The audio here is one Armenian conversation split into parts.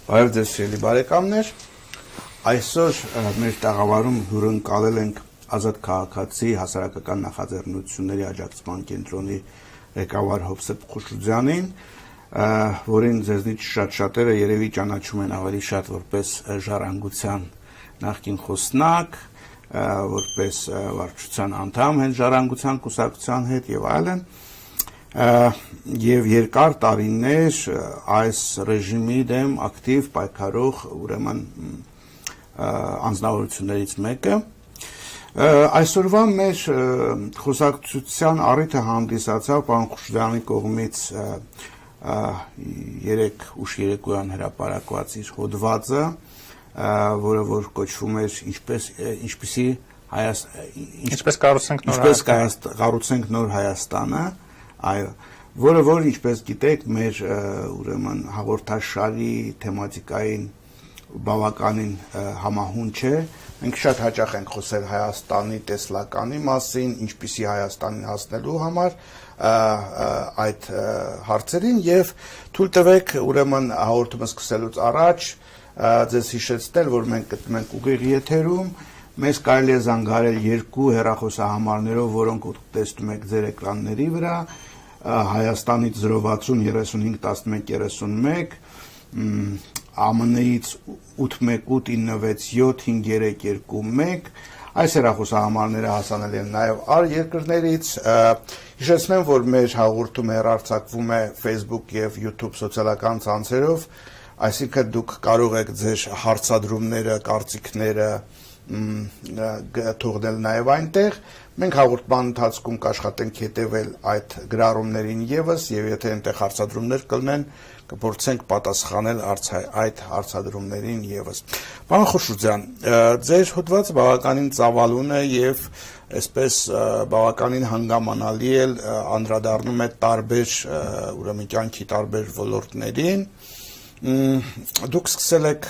Բարև ձեզ սիրելի բարեկամներ, այսօր մեր տաղավարում հյուրընկալել ենք Ազատ քաղաքացի հասարակական նախաձեռնությունների աջակցման կենտրոնի ղեկավար Հովսեփ Խուրշուդյանին, որին ձեզնից շատ-շատերը երևի ճանաչում են ավելի շատ որպես ժառանգության նախկին խոսնակ, որպես վարչության անդամ հենց ժառանգության կուսակցության հետ եւ այլն, եւ երկար տարիներ այս ռեժիմի դեմ ակտիվ պայքարող ուրեմն անձնավորություններից մեկը այսօրվա մեր խոսակցության առիթը հանդիսացավ պարոն Խուրշուդյանի կողմից 3 ուշ երեկոյան հրապարակված իր հոդվածը, որը որ կոչվում էր ինչպես կառուցենք նոր Հայաստանը, այո, որը որ ինչպես գիտեք մեր ուրեմն հաղորդաշարի թեմատիկային բավականին համահունչ է, մենք շատ հաճախ ենք խոսել Հայաստանի տեսլականի մասին, ինչպիսի Հայաստանին հասնելու համար այդ հարցերին եւ թույլ տվեք ուրեմն հաղորդումը սկսելուց առաջ ձեզ հիշեցնել, որ մենք գտնվում ենք ուղիղ եթերում, մեզ կարելի է զանգահարել 2 հեռախոսահամարներով, որոնք տեսնում եք ձեր էկրանների վրա, Հայաստանից 060 35 11 31, ԱՄՆ-ից 818 967 5321, այս հեռախոսահամարները հասանելի են նաև այլ երկրներից, հիշեցնեմ, որ մեր հաղորդումը հեռարձակվում է Facebook եւ YouTube սոցիալական ցանցերով, այսինքն դուք կարող եք ձեր հարցադրումները, կարծիքները թողնել նաև այնտեղ, մենք հաղորդման ընթացքում կաշխատենք հետևել այդ գրառումներին եւս եւ եթե այնտեղ հարցադրումներ կլինեն, կփորձենք պատասխանել այդ հարցադրումներին եւս։ Պարոն Խուրշուդյան, ձեր հոդվածը բավականին ծավալուն է եւ այսպես բավականին հանգամանալի է անդրադառնում է տարբեր ուրեմն կյանքի տարբեր ոլորտներին։ Դուք սկսել եք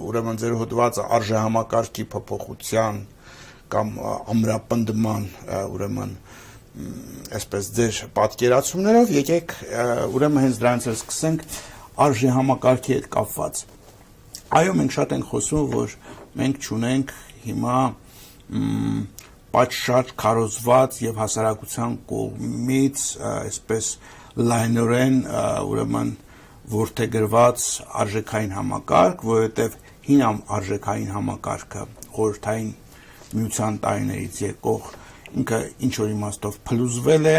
ուրեմն ձեր հոդվածը արժեհամակարգի փոփոխության կամ ամրապնդման ուրեմն այսպես ձեր պատկերացումներով եկեք ուրեմն հենց դրանից սկսենք արժեհամակարգի հետ կապված։ Այո, մենք շատ ենք խոսում, որ մենք չունենք հիմա պատշաճ քարոզված եւ հասարակության կողմից այսպես լայնորեն ուրեմն որդեգրված արժեքային համակարգ, որովհետև հին արժեքային համակարգը խորհրդային միության տարիներից եկող ինքը ինչ-որ իմաստով փլուզվել է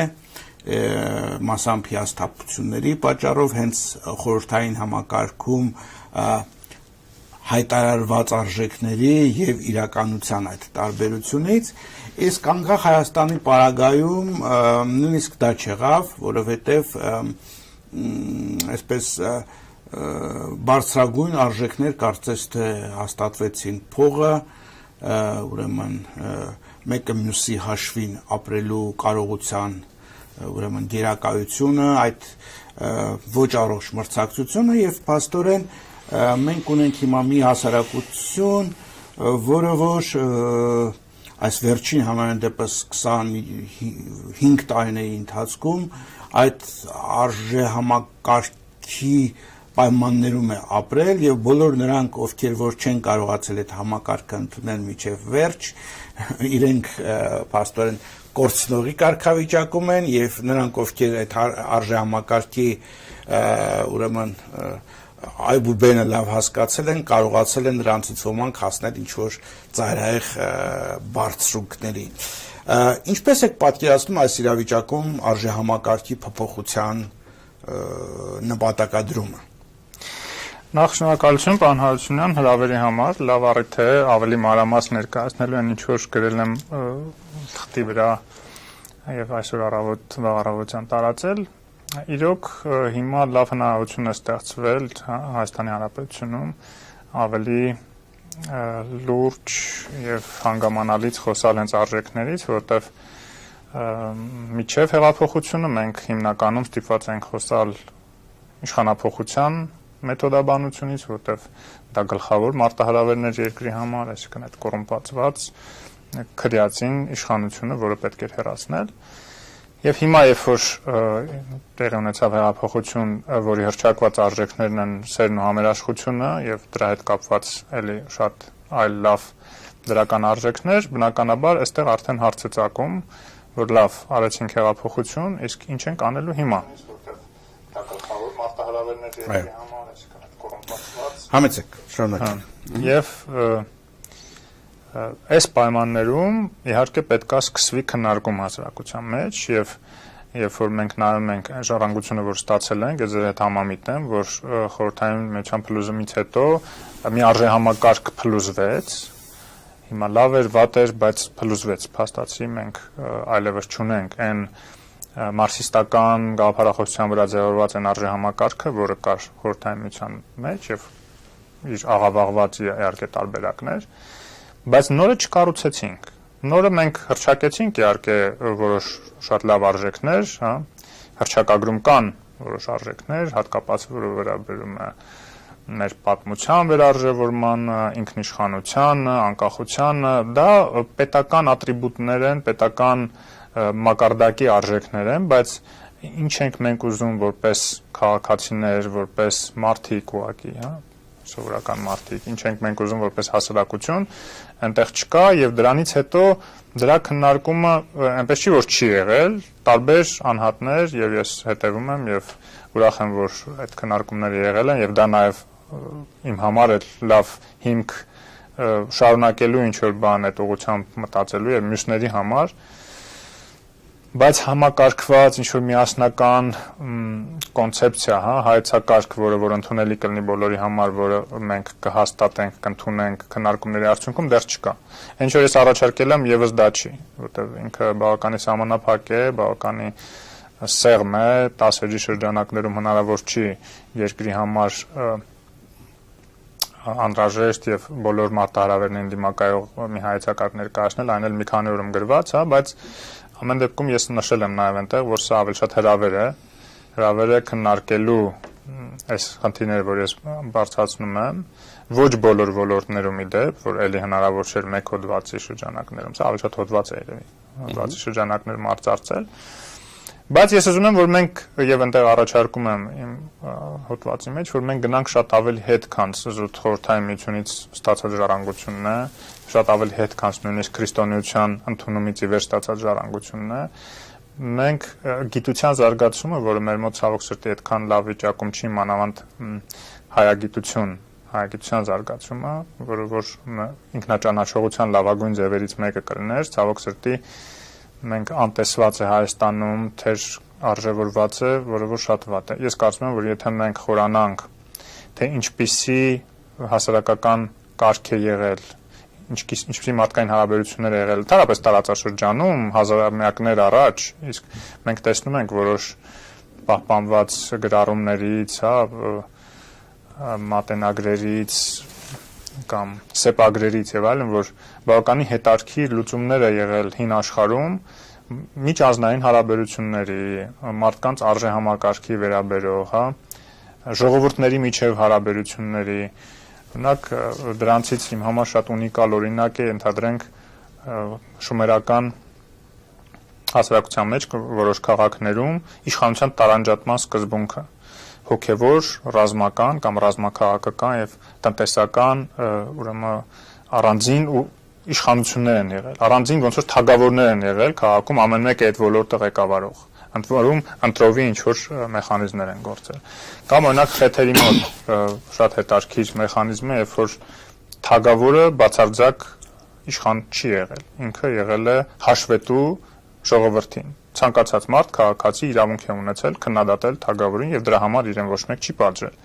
մասամբ հիասթափությունների պատճառով, հենց խորհրդային համակարգում հայտարարված արժեքների եւ իրականության այդ տարբերությունից, իսկ անկախ Հայաստանի պարագայում նույնիսկ դա չեղավ, որովհետև այսպես բարձրագույն արժեքներ կարծես թե հաստատվեցին փողը, ուրեմն մեկը մյուսի հաշվին ապրելու կարողության ուրեմն գերակայությունը, այդ ոչ առողջ մրցակցությունը եւ փաստորեն մենք ունենք հիմա մի հասարակություն, որը որ այս վերջին համենայն դեպս 25 տարիների ընթացքում այդ արժեհամակարգի պայմաններում է ապրել եւ բոլոր նրանք, ովքեր որ չեն կարողացել այդ համակարգը ընդունել մինչեւ վերջ, իրենք փաստորեն կորցնողի կարգավիճակում են եւ նրանք, ովքեր այդ արժեհամակարգի ուրեմն այբուբենը լավ հասկացել են, կարողացել են նրանցից ոմանք հասնել ինչ-որ ծայրահեղ բարձրունքների։ Ինչպես եք պատկերացնում այս իրավիճակում արժեհամակարգի փոփոխության նպատակադրումը։ Նախ շնորհակալություն պարոն Հարությունյան հրավերի համար, լավ առիթ է ավելի մանրամասն ներկայացնելու այն ինչ որ գրել եմ թղթի վրա եւ այսօր առավոտյան տարածել։ Իրոք հիմա լավ հնարավորություն է ստեղծվել Հայաստանի Հանրապետությունում ավելի լուրջ եւ հանգամանալից խոսալ հենց արժեքներից, որտեվ միջև հեղափոխությունը մենք հիմնականում ստիպված ենք խոսալ իշխանափոխության մեթոդաբանությունից, որտեվ դա գլխավոր մարտահրավերն էր երկրի համար, այսինքն այդ կոռումպացված քրեացին իշխանությունը, որը պետք էր հեռացնել, Եվ հիմա երբ որ տեղի ունեցավ հեղափոխություն, որի հռչակված արժեքներն են սերն ու համերաշխությունը եւ դրա հետ կապված էլի շատ այլ լավ դրական արժեքներ, բնականաբար այստեղ արդեն հարց է ծագում, որ լավ, արեցինք հեղափոխություն, իսկ ինչ ենք անելու հիմա։ Համեցեք, շնորհակալ։ Եւ այս պայմաններում իհարկե պետք է սկսվի քննարկում հասարակության մեջ եւ երբ որ մենք նայում ենք ժառանգությունը, որ ստացել ենք, ես ձեր հետ համամիտ եմ, որ խորհրդային միության փլուզումից հետո մի արժեհամակարգ փլուզվեց, հիմա լավ էր, վատ էր, բայց փլուզվեց, փաստացի մենք այլևս չունենք այն մարքսիստական գաղափարախոսության վրա ձևավորված այն արժեհամակարգը, որը կար խորհրդային միության մեջ եւ իր աղավաղված իհարկե տարբերակներ, բայց նորը չկառուցեցինք։ Նորը մենք հռչակեցինք իհարկե որոշ շատ լավ արժեքներ, հա, հռչակագրում կան որոշ արժեքներ, հատկապես որը վերաբերում է մեր պատմության վերարժևորմանը, ինքնիշխանությանը, անկախությանը, դա պետական ատրիբուտներ են, պետական մակարդակի արժեքներ են, բայց ինչ ենք մենք ուզում որպես քաղաքացիներ, որպես մարդիկ ուղղակի, հա, սովորական մարդիկ, ինչ ենք մենք ուզում որպես հասարակություն, այնտեղ չկա եւ դրանից հետո դրա քննարկումը այնպես չի որ չի եղել, տարբեր անհատներ եւ ես հետեւում եմ եւ ուրախ եմ որ այդ քննարկումները եղել են եւ դա նաեւ իմ համար է լավ հիմք շարունակելու ինչ որ բան այդ ուղղությամբ մտածելու եւ մյուսների համար, բայց համակարգված ինչ որ միասնական կոնցեպցիա, հա, հայեցակարգ, որը ընդունելի կլինի բոլորի համար, որը մենք կհաստատենք, կընդունենք քննարկումների արդյունքում դեռ չկա։ Ինչ որ ես առաջարկել եմ, եւս դա չի, որտեղ ինքը բավականի սահմանափակ է, բավականի սեղմ է, տասերի շրջանակներում հնարավոր չի երկրի համար անհրաժեշտ եւ բոլոր մարտահրավերներին դիմակայող մի հայեցակարգ ներկայացնել, այն էլ մի քանի օրում գրված, հա, բայց ամեն դեպքում ես նշել եմ նաև այնտեղ, որ սա ավելի շատ հրավեր է քննարկելու այս խնդիրները, որ ես բարձրացնում եմ, ոչ բոլոր ոլորտներում ի դեպ, որ էլի հնարավոր չէր մեկ հոդվածի շրջանակներում, սա ավելի շատ հոդված է երևի, հոդվածի շրջանակներում արծարծել, բայց ես ուզում եմ, որ մենք եւ այնտեղ առաջարկում եմ իմ հոդվածի մեջ, որ մենք գնանք շատ ավելի հետ, քան զուտ խորհրդային միությունից ստացած ժառանգությունն է, շատ ավելի հետ, քան նույնիսկ քրիստոնեության ընդունումից ի վեր ստացած ժառանգությունն է, մենք գիտության զարգացումը, որը մեր մոտ ցավոք սրտի այդքան լավ վիճակում չի, մանավանդ հայագիտության զարգացումը, որը որ ինքնաճանաչողության լավագույն ձևերից մեկը կլիներ, ցավոք սրտի մենք անտեսված է Հայաստանում, թեր արժևորված է, որը որ շատ վատ է։ Ես կարծում եմ, որ եթե մենք խորանանք, թե ինչպիսի հասարակական կարգ է եղել, ինչպիսի մարդկային հարաբերություններ է եղել, թարապես տարածաշրջանում, հազարամյակներ առաջ, իսկ մենք տեսնում ենք որոշ պահպանված գրառումներից, հա, մատենագրերից կամ սեպագրերից եւ այլն, որ բավականի հետարքի լուծումներ է եղել հին աշխարհում միջազգային հարաբերությունների, մարդկանց արժեհամակարգի վերաբերող, հա, ժողովուրդների միջև հարաբերությունների, օրինակ դրանցից իմ համար շատ ունիկալ օրինակ է ընդհանրենք շումերական հասարակության մեջ որոշ քաղաքներում իշխանության տարանջատման սկզբունքը հոգևոր, ռազմական կամ ռազմաքաղաքական եւ տնտեսական ուրեմն առանձին ու իշխանություններ են եղել։ Առանձին ոնց որ թագավորներ են եղել քաղաքում, ամեն մեկը այդ ոլորտը ղեկավարող։ Ընդ որում ընտրովի ինչ որ մեխանիզմներ են գործել։ Կամ օրինակ խեթերի մոտ շատ հետաքրքիր մեխանիզմ է, երբ որ թագավորը բացարձակ իշխան չի եղել։ Ինքը եղել է հաշվետու ժողովրդին։ Ցանկացած մարդ քաղաքացի իրավունք է ունեցել քննադատել թագավորին եւ դրա համար իրեն ոչ մեկ չի պատժել։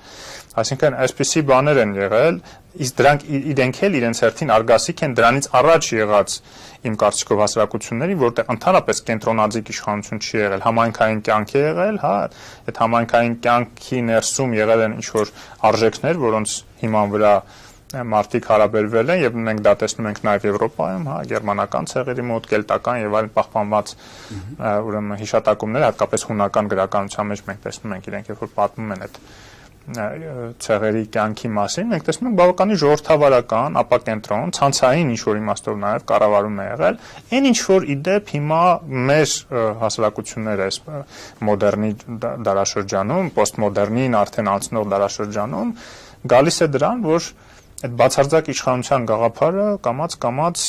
Այսինքն այսպիսի բաներ են եղել, իսկ դրանք իրենք էլ իրենց հերթին արգասիկ են դրանից առաջ եղած իմ կարծիքով հասարակությունների, որտեղ ընդհանրապես կենտրոնաձիգ իշխանություն չի եղել, համայնքային կյանք է եղել, հա, այդ համայնքային կյանքի ներսում եղել են ինչ որ արժեքներ, որոնց հիման վրա մարդիկ հարաբերվել են եւ մենք դա տեսնում ենք նաեւ Եվրոպայում, հա, գերմանական ցեղերի մոտ, կելտական եւ այլ պահպանված ուրեմն հիշատակումներ, հատկապես հունական գրականության մեջ մենք տեսնում ենք իրենք երբ որ պատմում են այդ ցեղերի կյանքի մասին, մենք տեսնում ենք բավականին ժողովրդավարական, ապակենտրոն, ցանցային ինչ-որ իմաստով նաև կառավարում է եղել, այն ինչ-որ իդեպ հիմա մեր հասարակությունները այս մոդեռնի դարաշրջանում, պոստմոդեռնին արդեն անցնող դարաշրջանում գալիս է դրան, որ այդ բացարձակ իշխանության գաղափարը կամաց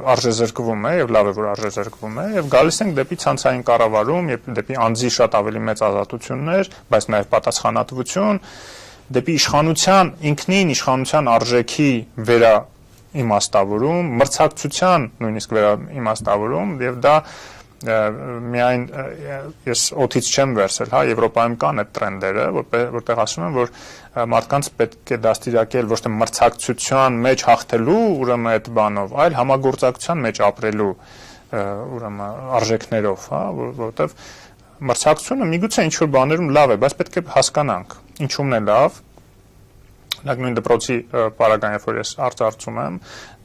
արժեզրկվում է եւ լավ է որ արժեզրկվում է եւ գալիս ենք դեպի ցանցային կառավարում եւ դեպի անձի շատ ավելի մեծ ազատություններ, բայց նաեւ պատասխանատվություն, դեպի իշխանության ինքնին իշխանության արժեքի վերաիմաստավորում, մրցակցության նույնիսկ վերաիմաստավորում եւ դա միայն ես օթից չեմ վերցել, հա, Եվրոպայում կան այդ տրենդերը, որտեղ ասում են, որ մարդկանց պետք է դաստիարակել ոչ թե մրցակցության մեջ հաղթելու, ուրեմն այդ բանով, այլ համագործակցության մեջ ապրելու, ուրեմն արժեքներով, հա, որովհետև մրցակցությունը միգուցե ինչ որ բաներում լավ է, բայց պետք է հասկանանք, ինչումն է լավ։ Նույն դպրոցի պարագան, երբ որ ես արծարծում եմ,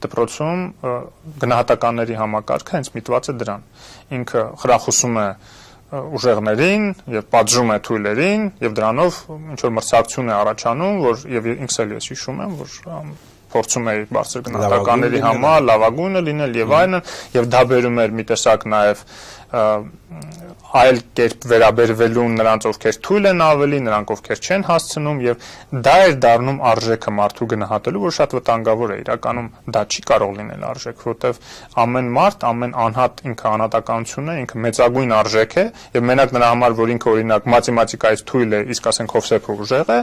դպրոցում գնահատականների համակարգը հենց միտված է դրան։ Ինքը խրախուսում է ուժեղներին եւ պատժում է թույլերին եւ դրանով ինչ որ մրցակցություն է առաջանում, որ եւ ինքս էլ ես հիշում եմ, որ փորձում էի բարձր գնահատականների համար լավագույնը լինել եւ այլն եւ դա բերում էր մի տեսակ նաեւ այլ կերպ վերաբերվելու նրանց ովքեր թույլ են ավելի, նրանք ովքեր չեն հասցնում եւ դա էր դառնում արժեքը մարդու գնահատելու, որ շատ վտանգավոր է իրականում դա չի կարող լինել արժեք, որովհետեւ ամեն մարդ, ամեն անհատ ինքը անհատականություն է, ինքը մեծագույն արժեք է եւ մենակ նրա համար, որ ինքը օրինակ մաթեմատիկայից թույլ է, իսկ ասենք Hovsep-ը ուժեղ է,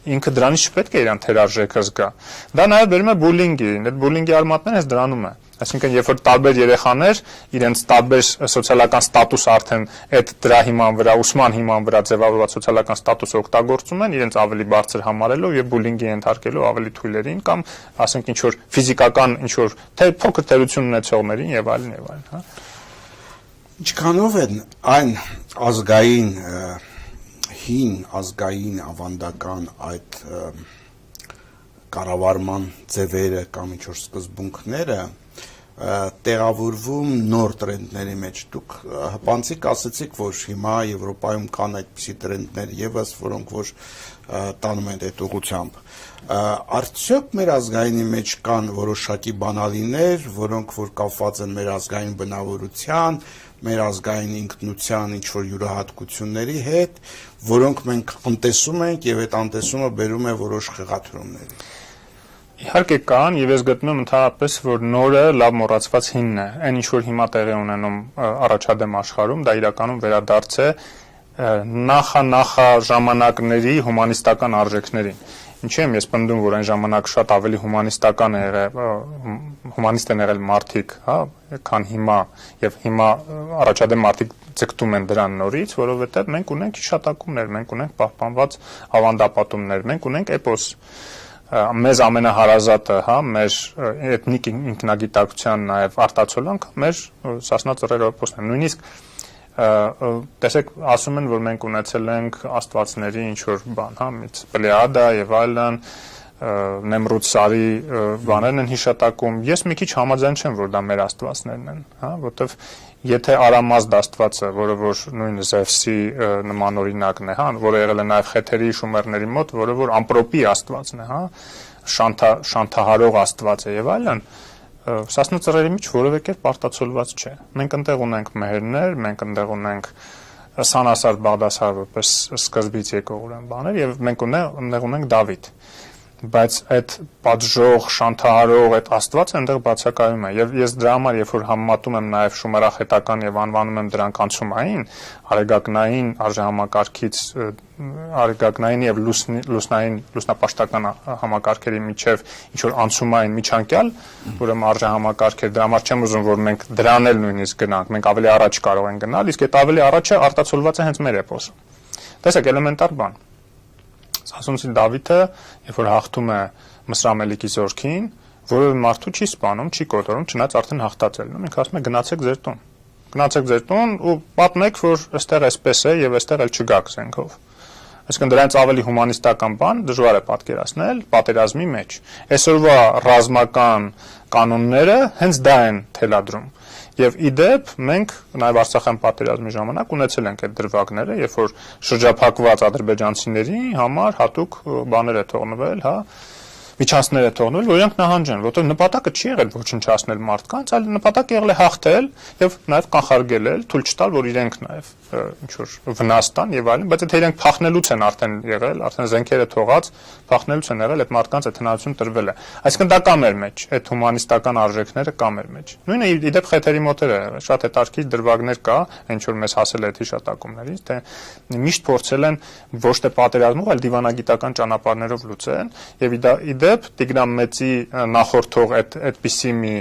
ինքը դրանից չպետք է իրան թերարժեքը զգա։ Դա նաեւ բերում է բուլինգին, այդ բուլինգի արմատները հենց դրանում է։ Այսինքն, երբ որ տարբեր երեխաներ իրենց տարբեր սոցիալական ստատուս արդեն այդ դրա հիման վրա, ուսման հիման վրա ձևավորված սոցիալական ստատուսը օգտագործում են, իրենց ավելի բարձր համարելով եւ բուլինգի ենթարկելով ավելի թույլերին կամ, ասենք, ինչ որ ֆիզիկական, ինչ որ փոքր թերություն ունեցողներին եւ այլն, հա։ Ինչքանով են այն ազգային հին ազգային ավանդական այդ կառավարման ձևերը կամ ինչ որ սկզբունքները տեղավորվում նոր տրենդների մեջ։ Դուք հպանցիկ ասացիք, որ հիմա Եվրոպայում կան այդպիսի տրենդներ եւս, որոնք որ տանում են այդ ուղղությամբ։ Արդյոք մեր ազգայինի մեջ կան որոշակի բանալիներ, որոնք որ կապված են մեր ազգային բնավորության, մեր ազգային ինքնության ինչ-որ յուրահատկությունների հետ, որոնք մենք անտեսում ենք եւ այդ անտեսումը բերում է որոշ խեղաթյուրումների։ Իհարկե կան եւ ես գտնում եմ ընդհանրապես, որ նորը լավ մոռացված հինն է։ Այն ինչ որ հիմա տեղի ունենում առաջադեմ աշխարհում, դա իրականում վերադարձ է նախա ժամանակների հումանիստական արժեքներին։ Ինչու եմ ես պնդում, որ այն ժամանակ շատ ավելի հումանիստական է եղել, հումանիստ են եղել մարդիկ, հա, քան հիմա, եւ հիմա առաջադեմ մարդիկ ձգտում են դրան նորից, որովհետեւ մենք ունենք հիշատակումներ, մենք ունենք պահպանված ավանդապատումներ, մենք ունենք էպոս, մեզ ամենահարազատը, հա, մեր էթնիկ ինքնագիտակցության նաեւ արտացոլանքը մեր Սասնա ծռեր էպոսն է, նույնիսկ տեսեք, ասում են, որ մենք ունեցել ենք աստվածների ինչ-որ բան, հա, Պլեյադա եւ այլն, Նեմրուդ Սարի բաներն են հիշատակում։ Ես մի քիչ համաձայն չեմ, որ դա մեր աստվածներն են, հա, որովհետեւ եթե Արամազդ աստվածը, որը որ նույն Զևսի նման օրինակն է, հա, որը եղել է նաեւ խեթերի շումերների մոտ, որը որ ամպրոպի աստվածն է, հա, շանթահարող աստված է եւ այլն, Սասնա ծռերի մեջ որևէ կերպ արտացոլված չէ։ Մենք այնտեղ ունենք մեհերներ, մենք այնտեղ ունենք Սանասար Բաղդասար որպես սկզբից եկող ուրեմն բաներ եւ մենք ունենք Դավիթ։ Բայց այդ պատժող, շանթահարող այդ աստվածը այնտեղ բացակայում է եւ ես դրա համար երբ որ համեմատում եմ նաեւ շումերախետական եւ անվանում եմ դրանք անցումային, արեգակնային արժեհամակարգից արեգակնային եւ լուսնապաշտական համակարգերի միջև ինչ որ անցումային միջանկյալ, ուրեմն արժեհամակարգեր, դրա համար չեմ ուզում որ մենք դրան էլ նույնիսկ գնանք, մենք ավելի առաջ կարող ենք գնալ, իսկ այդ ավելի առաջը արտացոլված է հենց մեր էպոսը։ Տեսեք, էլեմենտար բան։ Ասում Դավիթը, երբ որ հաղթում է Մսրամելիքի զորքին, որևէ մարդու չի սպանում, չի կոտորում, չնայած արդեն հաղթած է լինում, ինքը ասում է գնացեք ձեր տուն։ Գնացեք ձեր տուն ու պատմեք, որ այստեղ այսպես է եւ այստեղ էլ չգաք զենքով։ Այսինքն դրանից ավելի հումանիստական բան դժվար է պատկերացնել պատերազմի մեջ։ Այսօրվա ռազմական կանոնները հենց դա են թելադրում։ Եվ իդեպ մենք նաև Արցախյան պատերազմի ժամանակ ունեցել ենք այդ դրվագները, երբ որ շրջափակված ադրբեջանցիների համար հատուկ բաներ է թողնվել, հա, միջանցքներ է թողնել, որ իրանք նահանջեն, որտեղ նպատակը չի եղել ոչնչացնել մարդկանց, այլ նպատակը եղել է հաղթել եւ նաեւ կանխարգելել, թույլ չտալ, որ իրենք նաեւ ինչ որ վնաս տան եւ այլն, բայց եթե իրենք փախնելուց են արդեն եղել, արդեն զենքերը թողած, փախնելուց են եղել, այդ մարդկանց այդ հնարավորություն տրվել է։ Այսինքն դա կա մեր մեջ, այդ հումանիստական արժեքները կա մեր մեջ։ Նույնը իդեպ խեթերի մոտեր է եղել, շատ հետաքրքիր դրվագներ կա, ինչ որ մեզ հասել է այդ հիշատակումներից, թե միշտ փորձել են ոչ թե պատերազմով, այլ դիվանագիտական ճանապարհներով լուծել եւ իդեպ Տիգրան Մեծի նախորդող այդպիսի մի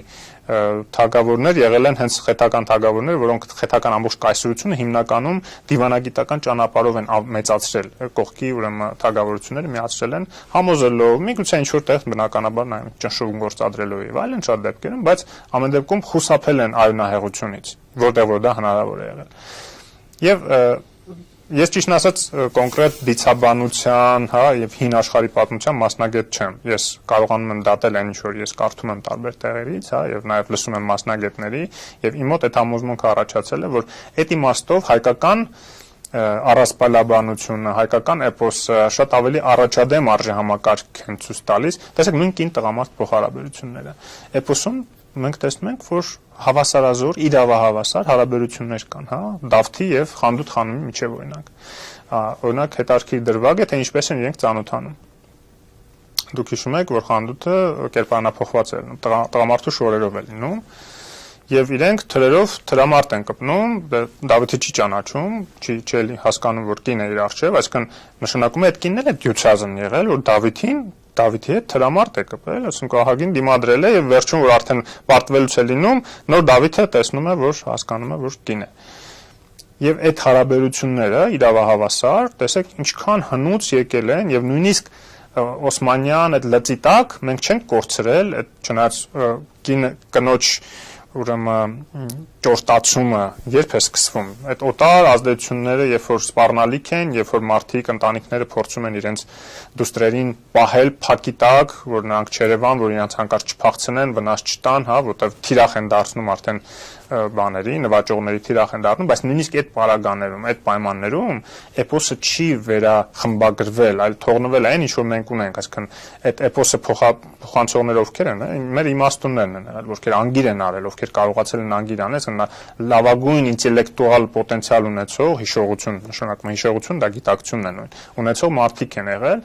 թագավորներ եղել են հենց խեթական թագավորներ, որոնք խեթական ամբողջ կայսրությունը հիմնականում դիվանագիտական ճանապարհով են մեծացրել, կողքի ուրեմն թագավորությունները միացրել են համոզելով, միգուցե ինչ որտեղ բնականաբար նայում ճնշում գործադրելով եւ այլն շատ դեպքերում, բայց ամեն դեպքում խուսափել են արյունահեղությունից, որտեղ որ դա հնարավոր է եղել։ Եվ ես ճիշտ ասած կոնկրետ դիցաբանության, հա, եւ հին աշխարհի պատմության մասնագետ չեմ։ Ես կարողանում եմ դատել այն ինչ որ ես կարդում եմ տարբեր տեղերից, հա, եւ նաեւ լսում եմ մասնագետների, եւ իմ մոտ այդ համոզմունքը առաջացել է, որ այդ իմաստով հայկական առասպելաբանությունը, հայկական էպոսը շատ ավելի առաջադեմ արժեհամակարգ են ցույց տալիս։ Տեսեք նույն կին տղամարդ փոխհարաբերությունները։ Էպոսում մենք տեսնում ենք, որ հավասարազոր, իրավահավասար հարաբերություններ կան, հա, Դավթի եւ Խանդուտ խանումի միջեւ օրինակ։ Օրինակ հետարքի դրվագ է, թե ինչպես են իրենք ծանոթանում։ Դուք հիշում եք, որ Խանդուտը կերպարանափոխված է, տղամարդու շորերով է լինում, եւ իրենք թրերով թրամարդ են կպնում, Դավթը չի ճանաչում, չի հասկանում, որ կին է իր առջեւ, այսինքն նշանակում է այդ կինն էլ է դյուցազն եղել, որ Դավթի հետ թրամարդ է կպել, ասենք ահագին դիմադրել է եւ վերջում որ արդեն պարտվելուց է լինում, նոր Դավթը տեսնում է, որ հասկանում է, որ կին է։ Եվ այդ հարաբերությունները իրավահավասար, տեսեք ինչքան հնուց եկել են եւ նույնիսկ Օսմանյան այդ լծի տակ մենք չենք կորցրել, այդ չնայած կնոջ ուրեմն ճորտացումը երբ է սկսվում այդ օտար ազդեցությունները երբ որ սպառնալիք են երբ որ մարդիկ ընտանիքները փորձում են իրենց դուստրերին պահել փակի տակ որ նրանք չերևան որ իրենց հանկարծ չփախցնեն վնաս չտան հա որտեղ թիրախ են դարձնում արդեն բաների նվաճողների թիրախ են դառնում բայց նույնիսկ այդ պարագաներում այդ պայմաններում էպոսը չի վերախմբագրվել այլ թողնվել այն ինչ որ մենք ունենք այսինքն այդ էպոսը փոխանցողները ովքեր են մեր իմաստուններն են եղել ովքեր անգիր են արել ովքեր կարողացել են անգիր անել լավագույն ինտելեկտուալ պոտենցիալ ունեցող հիշողություն նշանակում հիշողություն դա գիտակցությունն է նույն ունեցող մարդիկ են եղել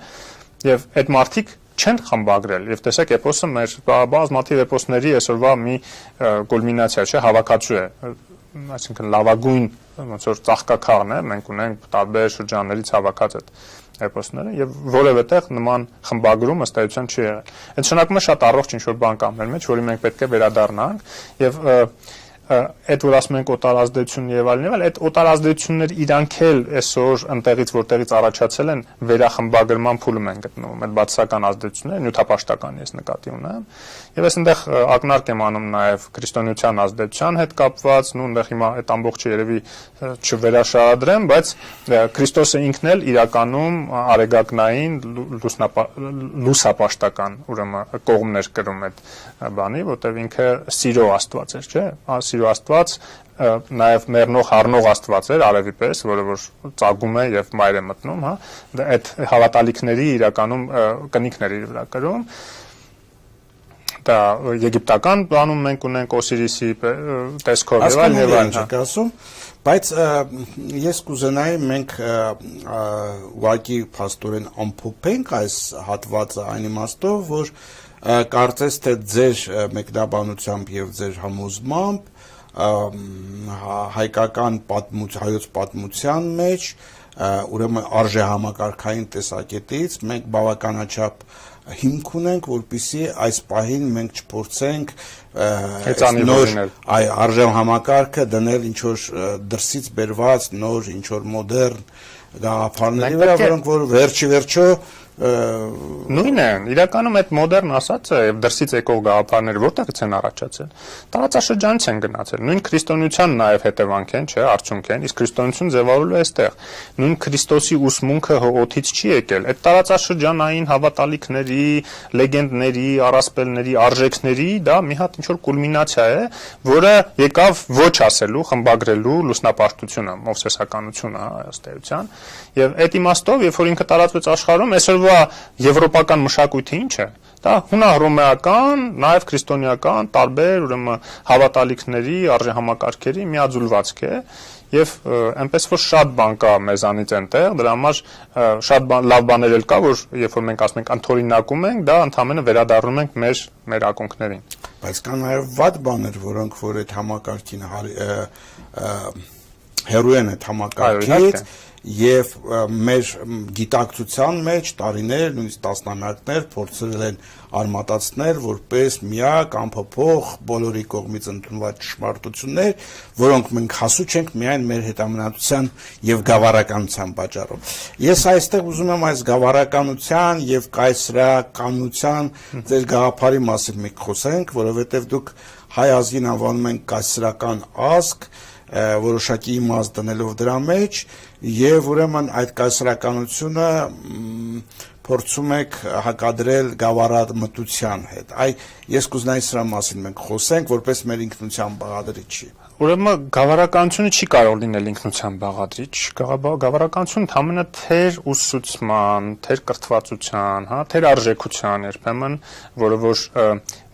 եւ այդ մարդիկ չեն խմբագրել եւ տեսեք էպոսը մեր բազմաթիվ էպոսների այսօրվա մի կուլմինացիա չէ հավաքածու է այսինքն լավագույն ոնց որ ծաղկակաղն է մենք ունենք տարբեր շրջաններից հավաքած այդ էպոսները եւ որևէ տեղ նման խմբագրում ըստ էության չի եղել այդ նշանակում է շատ առողջ ինչ որ բան կա մեր մեջ որին մենք պետք է վերադառնանք եւ այդ որ ասում ենք օտար ազդեցություն եւ այլն այդ օտար ազդեցություններ իրանք էլ այսօր ընտեղից որտեղից առաջացել են վերախմբագրման փուլում են գտնվում այդ բացասական ազդեցությունները նյութապաշտական ես նկատի ունեմ եւ ես այնտեղ ակնարկ եմ անում նաեւ քրիստոնեության ազդեցության հետ կապված նու այնտեղ հիմա այդ ամբողջը երևի չվերաշարադրեմ բայց Քրիստոսը ինքն էլ իրականում արեգակնային լուսապաշտական ուրեմն կողմներ կրում այդ բանի որտեղ ինքը սիրո աստված էր չէ սիրո աստված նաև մեռնող հառնող աստված էր արևի պես, որը որ ծագում է եւ մայր է մտնում, հա, այդ հավատալիքների իրականում կնիքներ իր վրա կրում։ Դա եգիպտական բանում մենք ունենք Օսիրիսի տեսքով եւ այլն եւ այլն, բայց ես կուզենայի մենք ուղղակի փաստորեն ամփոփենք այս հատվածը այն իմաստով, որ կարծես թե ձեր մեկնաբանությամբ եւ ձեր համոզմամբ հայկական հայոց պատմության մեջ ուրեմն արժեհամակարգային տեսակետից մենք բավականաչափ հիմք ունենք, որպեսզի այս պահին մենք չփորձենք նոր արժեհամակարգը դնել ինչ որ դրսից բերված նոր ինչ որ մոդեռն գաղափարների վրա, որոնք որ վերջի վերջո Նույնն է, իրականում այդ մոդեռն ասածը եւ դրսից եկող գաղափարները որտեղից են առաջացել։ Տարածաշրջանից են գնացել։ Նույն քրիստոնեության նաեւ հետևանք են, չէ, արդյունք են, իսկ քրիստոնեություն ձևավորելու է այստեղ։ Նույն Քրիստոսի ուսմունքը հողոթից չի եկել։ Այդ տարածաշրջանային հավատալիքների, լեգենդների, առասպելների, արժեքների դա մի հատ ինչ որ կուլմինացիա է, որը եկավ ոչ ասելու, խմբագրելու լուսնապարտությունը, մովսեսականությունը ըստ էության։ Եվ այդ իմաստով, երբ որ ինքը տարածվեց աշխարհում, այսօրվա եվրոպական մշակույթը ինչ է։ Դա հունահռոմեական, նաև քրիստոնեական տարբեր ուրեմն հավատալիքների, արժեհամակարգերի միաձուլվածք է եւ այնպես որ շատ բան կա մեզանից այնտեղ, դրա համար շատ լավ բաներ էլ կա, որ երբ որ մենք ասում ենք ընդօրինակում ենք, դա ընդհանրապես վերադառնում ենք մեր ակունքներին։ Բայց կան նաև վատ բաներ, որոնք որ այդ համակարգին հերու են այդ համակարգից եւ մեր գիտակցության մեջ տարիներ, նույնիսկ տասնամյակներ փորձել են արմատացնել որպես միակ անփոփոխ բոլորի կողմից ընդունված ճշմարտություններ, որոնք մենք հասու չենք միայն մեր հետամնացության եւ գավառականության պատճառով։ Ես այստեղ ուզում եմ այս գավառականության եւ կայսրականության ձեր գաղափարի մասին մի խոսենք, որովհետեւ դուք հայ ազգին անվանում են կայսրական ազգ, որոշակի իմաստ դնելով դրա մեջ եւ ուրեմն այդ կայսրականությունը փորձում եք հակադրել գավառամտության հետ։ Ես կուզենայի սրա մասին մենք խոսենք, որպես մեր ինքնության բաղադրիչի։ Ուրեմն գավառականությունը չի կարող լինել ինքնության բաղադրիչ, գավառականությունը համենը թեր ուսուցման, թեր կրթվածության, հա, թեր արժեքության երբեմն, որը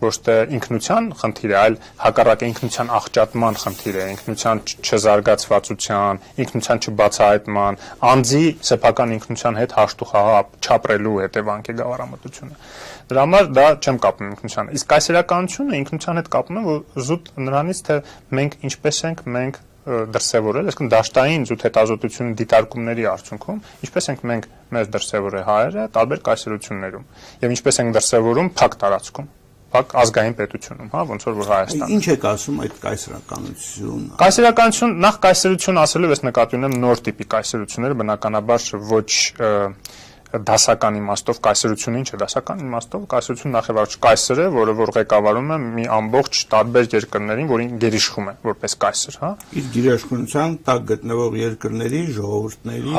ոչ թե ինքնության խնդիր է, այլ հակառակ ինքնության աղճատման խնդիր է, ինքնության չզարգացվածության, ինքնության չբացահայտման, անձի սեփական ինքնության հետ հաշտուխահապ չապրելու հետևանք է գավառամտությունը։ Դրա համար դա չեմ կապում ինքնության։ Իսկ կայսերականությունը ինքնության հետ կապում է, որ զուտ նրանից թե մենք ինչպես ենք մենք դրսևորել, այսինքն դաշտային զուտ հետազոտությունների դիտարկումների արդյունքում, ինչպես ենք մենք մեզ դրսևորել հայերը տարբեր կայսերություններում եւ ինչպես ենք դրսևորում փակ տարածքում, փակ ազգային պետությունում, հա, ոնց որ Հայաստանում։ Ինչ եք ասում այդ կայսերականություն։ Կայսերականություն, նախ կայսերություն ասելով ես նկատի ունեմ նոր տիպի կայսերությունները, բնականաբար ոչ դասական իմաստով կայսրությունը ինչ է դասական իմաստով կայսրությունը նախ եւ առաջ կայսրը որը որ ղեկավարում է մի ամբողջ տարբեր երկրներին որին գերիշխում է որպես կայսր, հա։ Իսկ գերիշխանության տակ գտնվող երկրների ժողովուրդների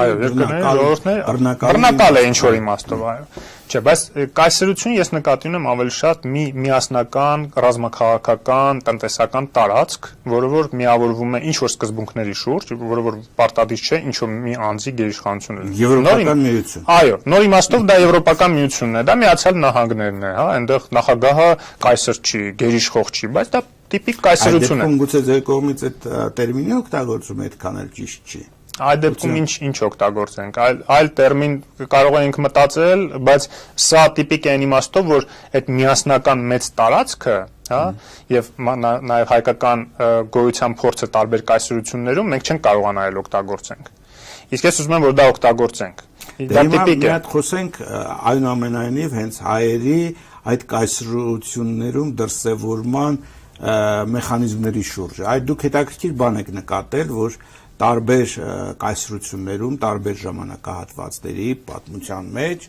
բռնակալ է ինչ որ իմաստով, այո։ Չէ, բայց կայսրությունը ես նկատի ունեմ ավելի շատ մի միասնական, ռազմաքաղաքական, տնտեսական տարածք, որը որ միավորվում է ինչ որ սկզբունքների շուրջ, որը որ պարտադիր չէ ինչ որ մի անձի գերիշխանությունը։ Եվրոպական միություն։ Այո, նոր իմաստով դա Եվրոպական միությունն է, դա Միացյալ Նահանգներն է, հա, այնտեղ նախագահը կայսր չի, գերիշխող չի, բայց դա տիպիկ կայսրություն է։ Այդ գուցե ձեր կողմից այդ տերմինը օգտագործում այդքան էլ ճիշտ չի։ Այդ դեպքում ինչ օգտագործենք, այլ տերմին կարող ենք մտածել, բայց սա տիպիկ է այն իմաստով, որ այդ միասնական մեծ տարածքը, հա, եւ նաեւ հայկական գոյության փորձը տարբեր կայսրություններում մենք չենք կարողանա այլ օգտագործենք։ Իսկ ես ուզում եմ, որ դա օգտագործենք։ Դա տիպիկ է։ Մենք խոսենք այնուամենայնիվ հենց հայերի այդ կայսրություններում դրսևորման մեխանիզմների շուրջ։ Այդ դուք հետաքրքիր բան եք նկատել, որ տարբեր կայսրություններում, տարբեր ժամանակահատվածների պատմության մեջ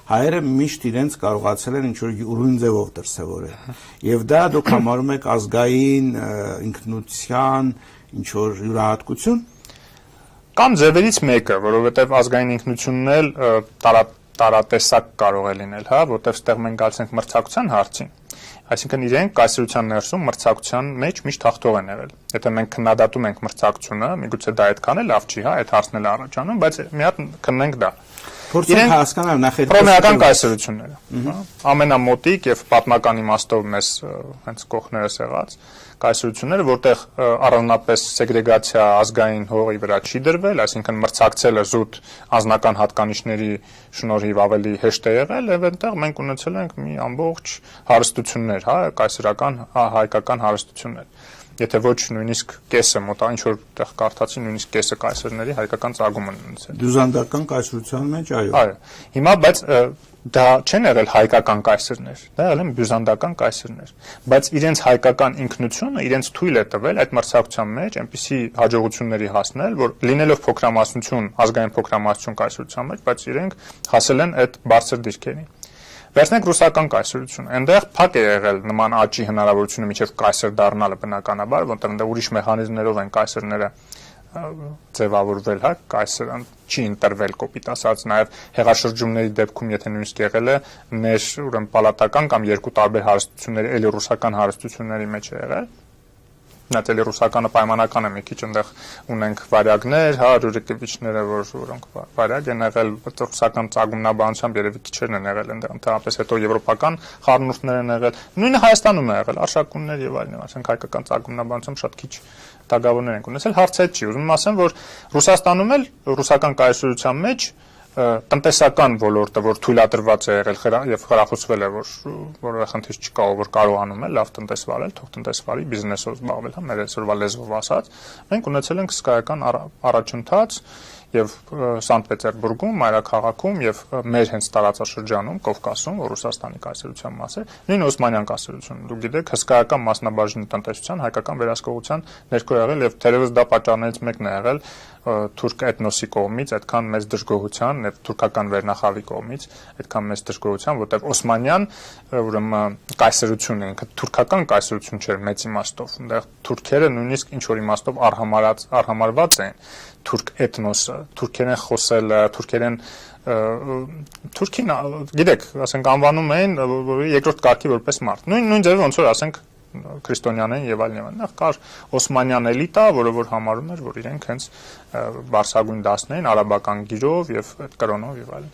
հայերը միշտ իրենց կարողացել են ինչ-որ ուրույն ձևով դրսևորել։ Եվ դա դուք համարում եք ազգային ինքնության ինչ-որ յուրահատկություն։ Կամ ձևերից մեկը, որովհետև ազգային ինքնությունն էլ տարատեսակ կարող է լինել, հա, որտեղ ստեղ մենք գալիս ենք մրցակցության հարցին։ Այսինքն իրենք կայսրության ներսում մրցակցության մեջ միշտ հաղթող են եղել։ Եթե մենք քննադատում ենք մրցակցությունը, միգուցե դա այդքան էլ լավ չի, հա, այդ հարցն էլ առաջանում, բայց մի հատ քննենք դա։ Փորձենք հասկանալ նախ այդ պրոմեական կայսրությունները, հա, ամենամոտիկ եւ պատմական իմաստով մեզ հենց կողքներս եղած կայսրությունները, որտեղ առանձնապես սեգրեգացիա ազգային հողի վրա չի դրվել, այսինքն մրցակցելը զուտ անձնական հատկանիշների շնորհիվ ավելի հեշտ է եղել, եւ այնտեղ մենք ունեցել ենք մի ամբողջ հարստություններ, հա, կայսրական հայկական հարստություններ։ եթե ոչ նույնիսկ կեսը մոտ ինչ որ տեղ կարդացի նույնիսկ կեսը կայսրների հայկական ծագում են ունեցել։ Բյուզանդական կայսրության մեջ այո։ Այո։ Հիմա բայց դա չեն եղել հայկական կայսրներ, դա եղել են բյուզանդական կայսրներ, բայց իրենց հայկական ինքնությունը իրենց թույլ է տվել այդ մրցակցության մեջ այնպիսի հաջողությունների հասնել, որ լինելով փոքրամասնություն, ազգային փոքրամասնություն կայսրության մեջ, բայց իրենք հասել են այդ բարձր դիրքերին։ Վերցնենք ռուսական կայսրությունը, այնտեղ փակ է եղել նման աճի հնարավորությունը միջև կայսր դառնալը բնականաբար, որտեղ այնտեղ ուրիշ մեխանիզմներով են կայսրները ձևավորվել, հա, կայսրան չի ընտրվել կոպիտ ասած, նաև հեղաշրջումների դեպքում եթե նույնիսկ եղել է մեր ուրեմն պալատական կամ երկու տարբեր հարստությունների էլի ռուսական հարստությունների մեջ է եղել, նայել ռուսականը պայմանական է մի քիչ այնտեղ ունենք վարյագներ, հա, Ռուրիկևիչները, որոնք վարյագ են եղել, ռուսական ծագումնաբանությամբ երևի քիչերն են եղել այնտեղ, ընդհանրապես հետո եվրոպական խառնուրդներ են եղել, նույնը Հայաստանում է եղել, արշակուններ եւ այլն, ասենք հայկական ծագումնաբանությամբ շատ քիչ տագավորներ են ունեցել, հարցը չի, ուզում եմ ասեմ, որ Ռուսաստանում էլ ռուսական կայսրության մեջ տնտեսական ոլորտը, որ թույլատրված է եղել եւ խրախուսվել է, որ որևէ խնդիր չկա, որ կարողանում է լավ տնտես վարել, թող տնտես վարի, բիզնեսով զբաղվել, հա, մեր այսօրվա լեզվով ասած, մենք ունեցել ենք հսկայական առաջընթաց եւ Սանտ Պետերբուրգում, մայրաքաղաքում եւ մեր հենց տարածաշրջանում, Կովկասում, որ Ռուսաստանի կայսրության մաս է, նույն Օսմանյան կայսրությունը, դուք գիտեք, հսկայական մասնաբաժնի տնտեսության, հայկական վերահսկողության ներքո եղել եւ թերևս դա պատճառներից մեկն է եղել թուրք էթնոսի կողմից, այդքան մեծ դժգոհության, եւ թուրքական վերնախավի կողմից, այդքան մեծ դժգոհության, որտեղ Օսմանյան ուրեմն կայսրությունը ինքը թուրքական կայսրություն չէր մեծ իմաստով, այնտեղ թուրքերը նույնիսկ ինչ որ իմաստով արհամարված են թուրք էթնոսը, թուրքերեն խոսելը, թուրքին, գիտեք, ասենք անվանում էին երկրորդ կարգի որպես մարդ։ Նույն ձևով ոնց որ ասենք քրիստոնյաներին եւ այլն եւ այլն։ Նախ կար Օսմանյան էլիտա, որը որ համարում էր, որ իրենք հենց բարձրագույն դասներին արաբական գիրով եւ այդ կրոնով եւ այլն։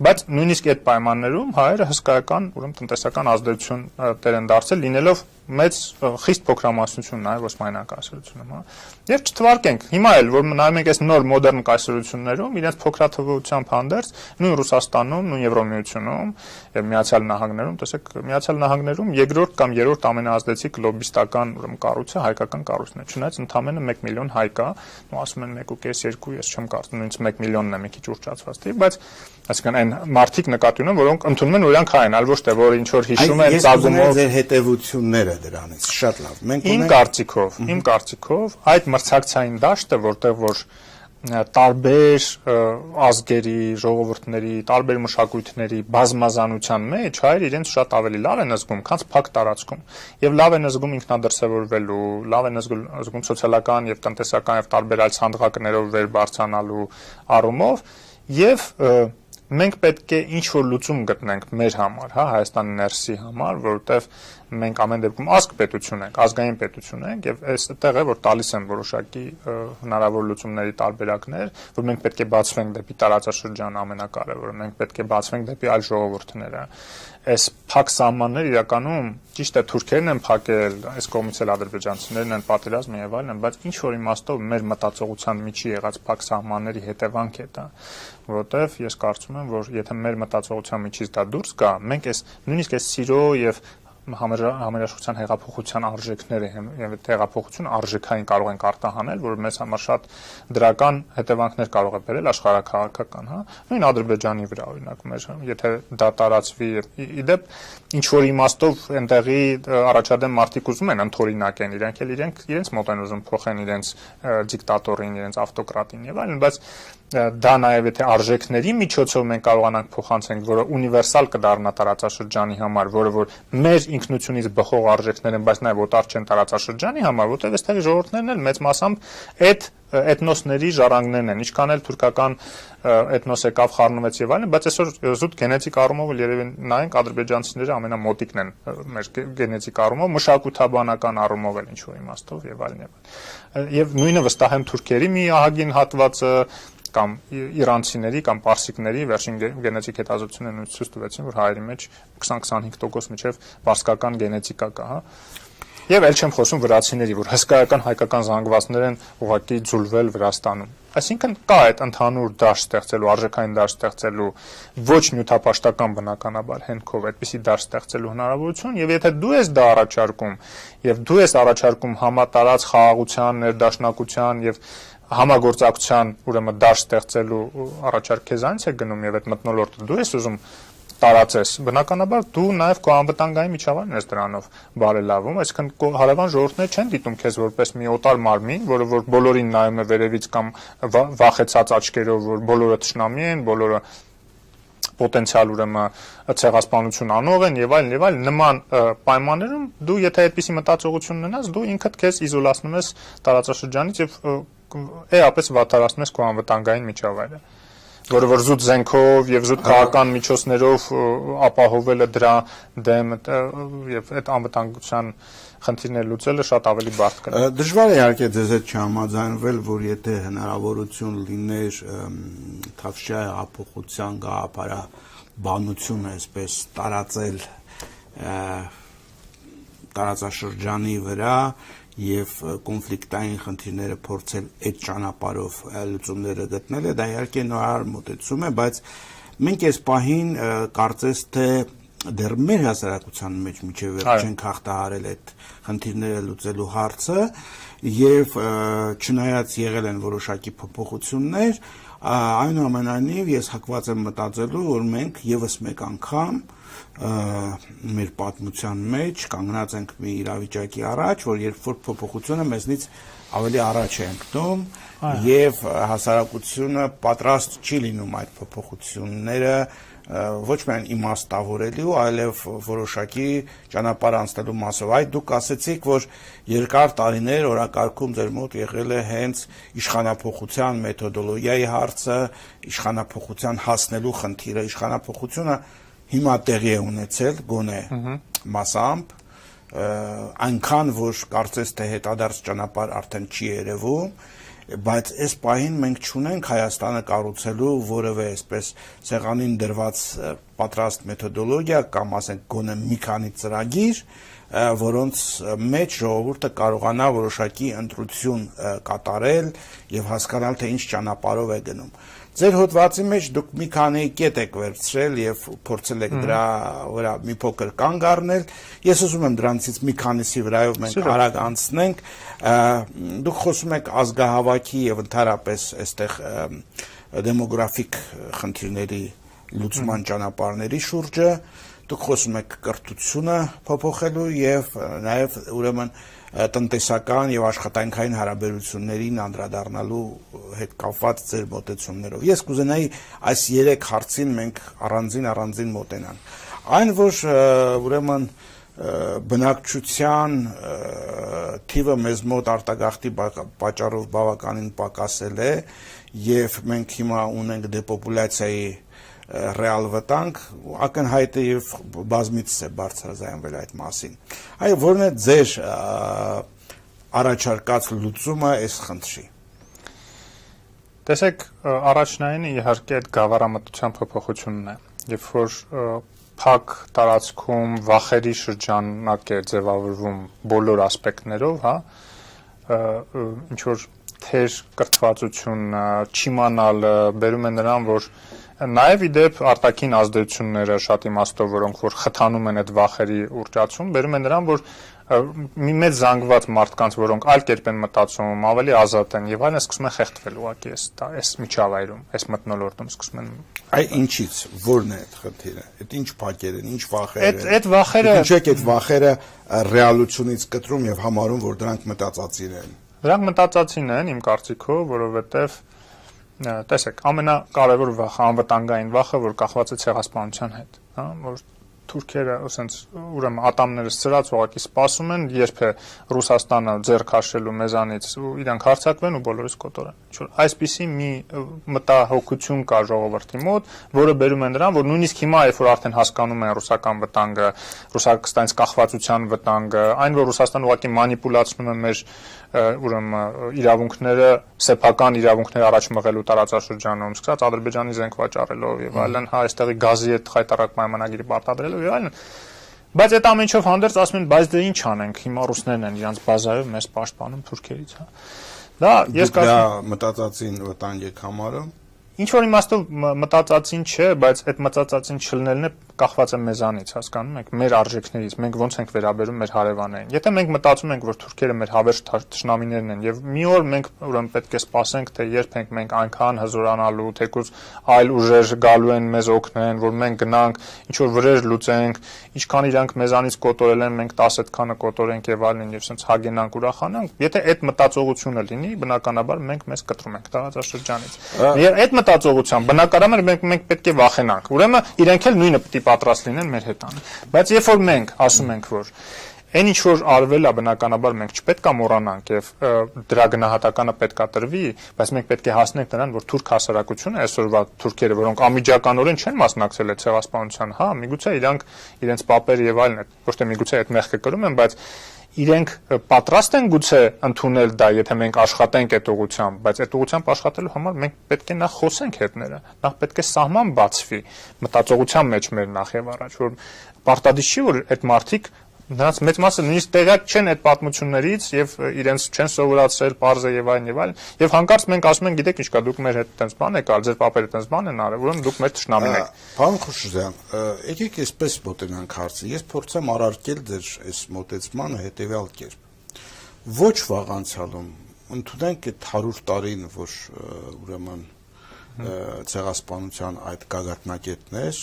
Բայց նույնիսկ այդ պայմաններում հայերը հսկայական ուրեմն տնտեսական ազդեցություն տեր են դարձել, լինելով մեծ խիստ փոքրամասնություն նաև Օսմանյան կայսրությունում, հա։ Եվ չթվարկենք, հիմա էլ որ նայում ենք այս նոր մոդեռն կայսրություններում, իրենց փոքրաթվությամբ հանդերձ նույն Ռուսաստանում, նույն Եվրոմիությունում եւ Միացյալ Նահանգներում, տեսեք, Միացյալ Նահանգներում երկրորդ կամ երրորդ ամենաազդեցիկ լոբիստական ուրեմն կառույցը հայկական կառույցն է, չնայած ընդամենը 1 միլիոն հայ կա, ու ասում են 1.5-2, ես չեմ կարծում, նույնիսկ 1 միլիոնն է մի քիչ ուռճացված թիվ, բայց այսինքն այն մարդիկ նկատի ունեն, որոնք ընդունում են, որ իրանք հայ են, այլ ոչ թե որ ինչ որ հիշում են ծագումով ձեր հետևությունները դրանից շատ լավ։ Մենք իմ կարծիքով այդ մրցակցային դաշտը, որտեղ որ տարբեր ազգերի, ժողովուրդների, տարբեր մշակույթների բազմազանության մեջ հայերը իրենց շատ ավելի լավ են զգում, քան փակ տարածքում։ Եվ լավ են զգում ինքնադրսևորվելու, լավ են զգում սոցիալական եւ տնտեսական եւ տարբեր այլ ցանդղակներով վեր բարձրանալու առումով եւ մենք պետք է ինչ-որ լուծում գտնենք մեր համար, հա, Հայաստանի ներսի համար, որովհետև մենք ամեն դեպքում ազգ պետություն ենք, ազգային պետություն ենք եւ այստեղ է որ տալիս են որոշակի հնարավոր լուծումների տարբերակներ, որ մենք պետք է բացվենք դեպի տարածաշրջան ամենակարևորը, մենք պետք է բացվենք դեպի այլ ժողովուրդները։ Այս փակ սահմաններ իրականում ճիշտ է թուրքերն են փակել, այս կողմից էլ ադրբեջանցիներն են պատերազմը եւ այլն, բայց ինչ որ իմաստով մեր մտածողության միջի եղած փակ սահմանների հետևանք է դա, որովհետեւ ես կարծում եմ, որ եթե մեր մտածողության միջից դա դուրս գա, մենք այս նույնիսկ այս սիրո եւ համերաշխության հեղափոխության արժեքները եւ հեղափոխությունը արժեքային կարող ենք արտահանել, որ մեզ համար շատ դրական հետևանքներ կարող է բերել աշխարհաքաղաքական, հա, նույն Ադրբեջանի վրա օրինակ մեր, եթե դա տարածվի իդեպ ինչ որ իմաստով այնտեղի առաջադեմ մարդիկ ուզում են ընդօրինակեն իրենք էլ իրենց մոտ են ուզում փոխեն իրենց դիկտատորին, իրենց ավտոկրատին եւ այլն, բայց դա նաև եթե արժեքների միջոցով մենք կարողանանք փոխանցենք, որը ունիվերսալ կդառնա տարածաշրջանի համար, որը որ մեր ինքնությունից բխող արժեքներ են, բայց նաև օտար չեն տարածաշրջանի համար, որտեղ այստեղ ժողովուրդներն էլ մեծ մասամբ այդ էթնոսների ժառանգներն են, ինչքան էլ թուրքական էթնոս եկավ խառնվեց եւ այլն, բայց այսօր զուտ գենետիկ առումով երևի նայենք ադրբեջանցիները ամենամոտիկն են մեր գենետիկ առումով, մշակութաբանական առումով էլ ինչ որ իմաստով եւ այլն եւ նույնը վստահ եմ թուրքերի մի ահագին հատվածը կամ իրանցիների կամ պարսիկների վերջին գենետիկ հետազոտությունները նույնիսկ ցույց տվեցին, որ հայերի մեջ 20-25% միջև պարսկական գենետիկա կա, հա։ Եվ էլ չեմ խոսում վրացիների, որ հսկայական հայկական զանգվածներ են ուղղակի ձուլվել Վրաստանում։ Այսինքն կա այդ ընդհանուր դաշտ ստեղծելու, արժեքային դաշտ ստեղծելու ոչ նյութապաշտական բնականաբար հենքով այդպիսի դաշտ ստեղծելու հնարավորություն, եւ եթե դու ես դա առաջարկում, եւ դու ես առաջարկում համատարած խաղաղության, ներդաշնակության եւ համագործակցության, ուրեմն դաշտ ստեղծելու առաջարկ քեզանից է գնում եւ այդ մթնոլորտը դու ես ուզում տարածես, բնականաբար դու նաև քո անվտանգային միջավայրն ես դրանով բարելավում, այսինքն հարևան ժողովուրդները չեն դիտում քեզ որպես մի օտար մարմին, որը որ բոլորին նայում է վերևից կամ վախեցած աչքերով, որ բոլորը թշնամի են, բոլորը պոտենցիալ ուրեմն ցեղասպանություն անող են եւ այլն, նման պայմաններում դու եթե այդպիսի մտածողություն ունենաս, դու ինքդ քեզ իզոլացնում ես տարածաշրջանից եւ էապես վատթարացնում ես քո անվտանգային միջավայրը, որը որ զուտ զենքով եւ զուտ քաղաքական միջոցներով ապահովելը դրա դեմ եւ այդ անվտանգության խնդիրները լուծելը շատ ավելի բարդ կլինի։ Դժվար է իհարկե ձեզ հետ չհամաձայնվել, որ եթե հնարավորություն լիներ Թավշյա հեղափոխության գաղափարաբանությունը այսպես տարածել տարածաշրջանի վրա եւ կոնֆլիկտային խնդիրները փորձել այդ ճանապարհով լուծումները գտնել, դա իհարկե նոր մոտեցում է, բայց մենք այս պահին կարծես թե դեռ մեր հասարակության մեջ միջև չենք հաղթահարել այդ խնդիրները լուծելու հարցը եւ չնայած եղել են որոշակի փոփոխություններ, այնուամենայնիվ ես հակված եմ մտածելու, որ մենք եւս մեկ անգամ մեր պատմության մեջ կանգնած ենք մի իրավիճակի առաջ, որ երբ որ փոփոխությունը մեզնից ավելի առաջ է ընկնում եւ հասարակությունը պատրաստ չի լինում այդ փոփոխությունները ոչ միայն իմաստավորելու, այլև որոշակի ճանապարհ անցնելու մասով։ Այդ դուք ասեցիք, որ երկար տարիներ օրակարգում ձեր մոտ եղել է հենց իշխանափոխության մեթոդոլոգիայի հարցը, իշխանափոխության հասնելու խնդիրը, իշխանափոխությունը հիմա տեղի է ունեցել գոնե մասամբ, այնքան որ կարծես թե հետադարձ ճանապարհ արդեն չի երևում, բայց այս պահին մենք չունենք Հայաստանը կառուցելու որևէ այսպես սեղանին դրված պատրաստ մեթոդոլոգիա կամ ասենք գոնե մի քանի ծրագիր, որոնց մեջ ժողովուրդը կարողանա որոշակի ընտրություն կատարել եւ հասկանալ թե ինչ ճանապարհով է գնում։ Ձեր հոդվածի մեջ դուք մի քանի կետ եք վերցրել եւ փորձել եք դրա վրա մի փոքր կանգ առնել։ Ես ուզում եմ դրանցից մի քանիսի վրայով մենք արագ անցնենք։ Դուք խոսում եք ազգահավաքի եւ ընդհանրապես այստեղ դեմոգրաֆիկ խնդիրների լուծման ճանապարհների շուրջը, դուք խոսում եք կրթությունը փոփոխելու եւ նաեւ ուրեմն տնտեսական եւ աշխատանքային հարաբերություններին անդրադառնալու հետ կապված ձեր մոտեցումներով։ Ես կուզենայի այս 3 հարցին մենք առանձին մոտենանք։ Այն որ ուրեմն բնակչության թիվը մեզ մոտ արտագաղթի պատճառով բավականին պակասել է եւ մենք հիմա ունենք դեպոպուլյացիայի ռեալ վտանգ, ակնհայտ է եւ բազմիցս է բարձրաձայնվել այդ մասին։ Այո, որն է ձեր առաջարկած լուծումը այս խնդրի։ Տեսեք, առաջնայինը իհարկե այդ գավառամտության փոփոխությունն է, երբ որ փակ տարածքում վախերի շրջանակ է ձևավորվում բոլոր ասպեկտներով, հա, ինչ որ թեր կրթվածություն, չիմանալը բերում է նրան, որ նաև իդեպ արտաքին ազդեցությունները շատ իմաստով, որոնք որ խթանում են այդ վախերի ուռճացում, բերում են նրան, որ մի մեծ զանգված մարդկանց, որոնք այլ կերպ են մտածում, ավելի ազատ են եւ այլն, սկսում են խեղդվել ուղղակի այս միջավայրում, այս մթնոլորտում սկսում են։ Այ ինչից, որն է այդ խնդիրը։ Այդ ինչ փակեր են, ինչ վախեր են։ Այդ վախերը Ինչ եք այդ վախերը ռեալությունից կտրում եւ համարում, որ դրանք մտածածին են։ Դրանք մտածածին են, իմ կարծիքով, որովհետեւ տեսեք, ամենակարևոր վախը, անվտանգային վախը, որ կախված է ցեղասպանության հետ, հա, որ թուրքերը ասենց ուրեմն ատամները սրած ուղղակի սպասում են, երբ է Ռուսաստանը ձեռ քաշելու մեզանից ու իրանք հարձակվեն ու բոլորից կոտորեն։ Ինչ-որ այսպիսի մի մտահոգություն կա ժողովրդի մոտ, որը բերում է նրան, որ նույնիսկ հիմա, երբ որ արդեն հասկանում են ռուսական վտանգը, Ռուսաստանից կախվածության վտանգը, այն որ Ռուսաստանը ուղղակի մանիպուլացնում է մեր ուրեմն իրավունքները, սեփական իրավունքները առաջ մղելու տարածաշրջանում, սկսած Ադրբեջանի զենք վաճառելով եւ այլն, հա, այստեղի գազի հետ խայտարակ պայմանագիրը պարտադրելով եւ այլն, Բայց այդ ամենչով հանդերձ ասում են, բայց դե ինչ անենք, հիմա ռուսներն են իրանց բազայով մեզ պաշտպանում Թուրքիայից, հա։ Դա ես կարծում մտածածին վտանգ եք համարում։ Ինչ որ իմաստով մտածածին չէ, բայց այդ մտածածին չլնելն է կախված է մեզանից, հասկանում եք, մեր արժեքներից, մենք ոնց ենք վերաբերում մեր հարևաններին։ Եթե մենք մտածում ենք, որ թուրքերը մեր հավերժ թշնամիներն են եւ մի օր մենք ուրեմն պետք է սպասենք, թե երբ ենք մենք այնքան հզորանալու, թեկուզ այլ ուժեր գալու են մեզ օգնեն, որ մենք գնանք, ինչ որ վրեր լուծենք, ինչքան իրանք մեզանից կոտորել են, մենք 10 այդքանը կոտորենք եւ այլն եւ sense հագենանք ուրախանանք։ Եթե այդ մտածողությունը լինի, բնականաբար մենք մեզ կտրում ենք տարածաշրջանից։ Եվ այդ մտածողությամբ բնականաբար մենք պետք է վախենանք։ Ուրեմն իրենք էլ նույնը պետք է պատրաստ լինեն մեր հետ ան։ Բայց երբ որ մենք ասում ենք, որ այն ինչ որ արվել է բնականաբար մենք չպետք է մոռանանք եւ դրա գնահատականը պետք է տրվի, բայց մենք պետք է հասնենք նրան, որ թուրք հասարակությունը այսօրվա թուրքերը, որոնք անմիջականորեն չեն մասնակցել այդ ցեղասպանության, հա, միգուցե իրանք իրենց պապեր եւ այլն, ոչ թե միգուցե այդ մեղքը կրում են, բայց իրենք պատրաստ են գուցե ընդունել դա, եթե մենք աշխատենք այդ ուղղությամբ, բայց այդ ուղղությամբ աշխատելու համար մենք պետք է նախ խոսենք հետները, նախ պետք է սահման բացվի մտածողության մեջ մեր նախ եւ առաջ, որ պարտադիր չի, որ այդ մարդիկ նրանց մեծ մասը նույնիսկ տեղյակ չեն այդ պատմություններից եւ իրենց չեն սովորացրել parze եւ այլն եւ հանկարծ մենք ասում ենք գիտեք ինչ կա դուք մեր հետ այդպես բան եք արել ձեր պապերը այդպես բան են արել ուրեմն դուք մեր թշնամին եք Պարոն Խուրշուդյան եկեք այսպես մոտենանք հարցը ես փորձեմ առարկել ձեր այս մոտեցմանը հետեւյալ կերպ ոչ վաղ անցյալում ընդունենք այդ 100 տարին որ ուրեմն ցեղասպանության այդ գագաթնակետներ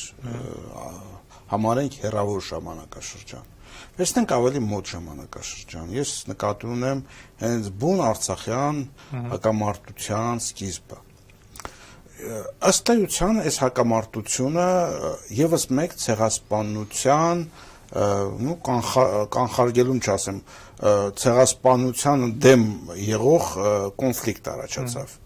համարենք հեռավոր ժամանակաշրջան Վերցնենք ավելի մոտ ժամանակաշրջան։ Ես նկատի ունեմ հենց բուն արցախյան հակամարտության սկիզբը։ Ըստ էության այս հակամարտությունը եւս մեկ ցեղասպանության կանխարգելում չասեմ, ցեղասպանության դեմ եղող կոնֆլիկտ առաջացավ։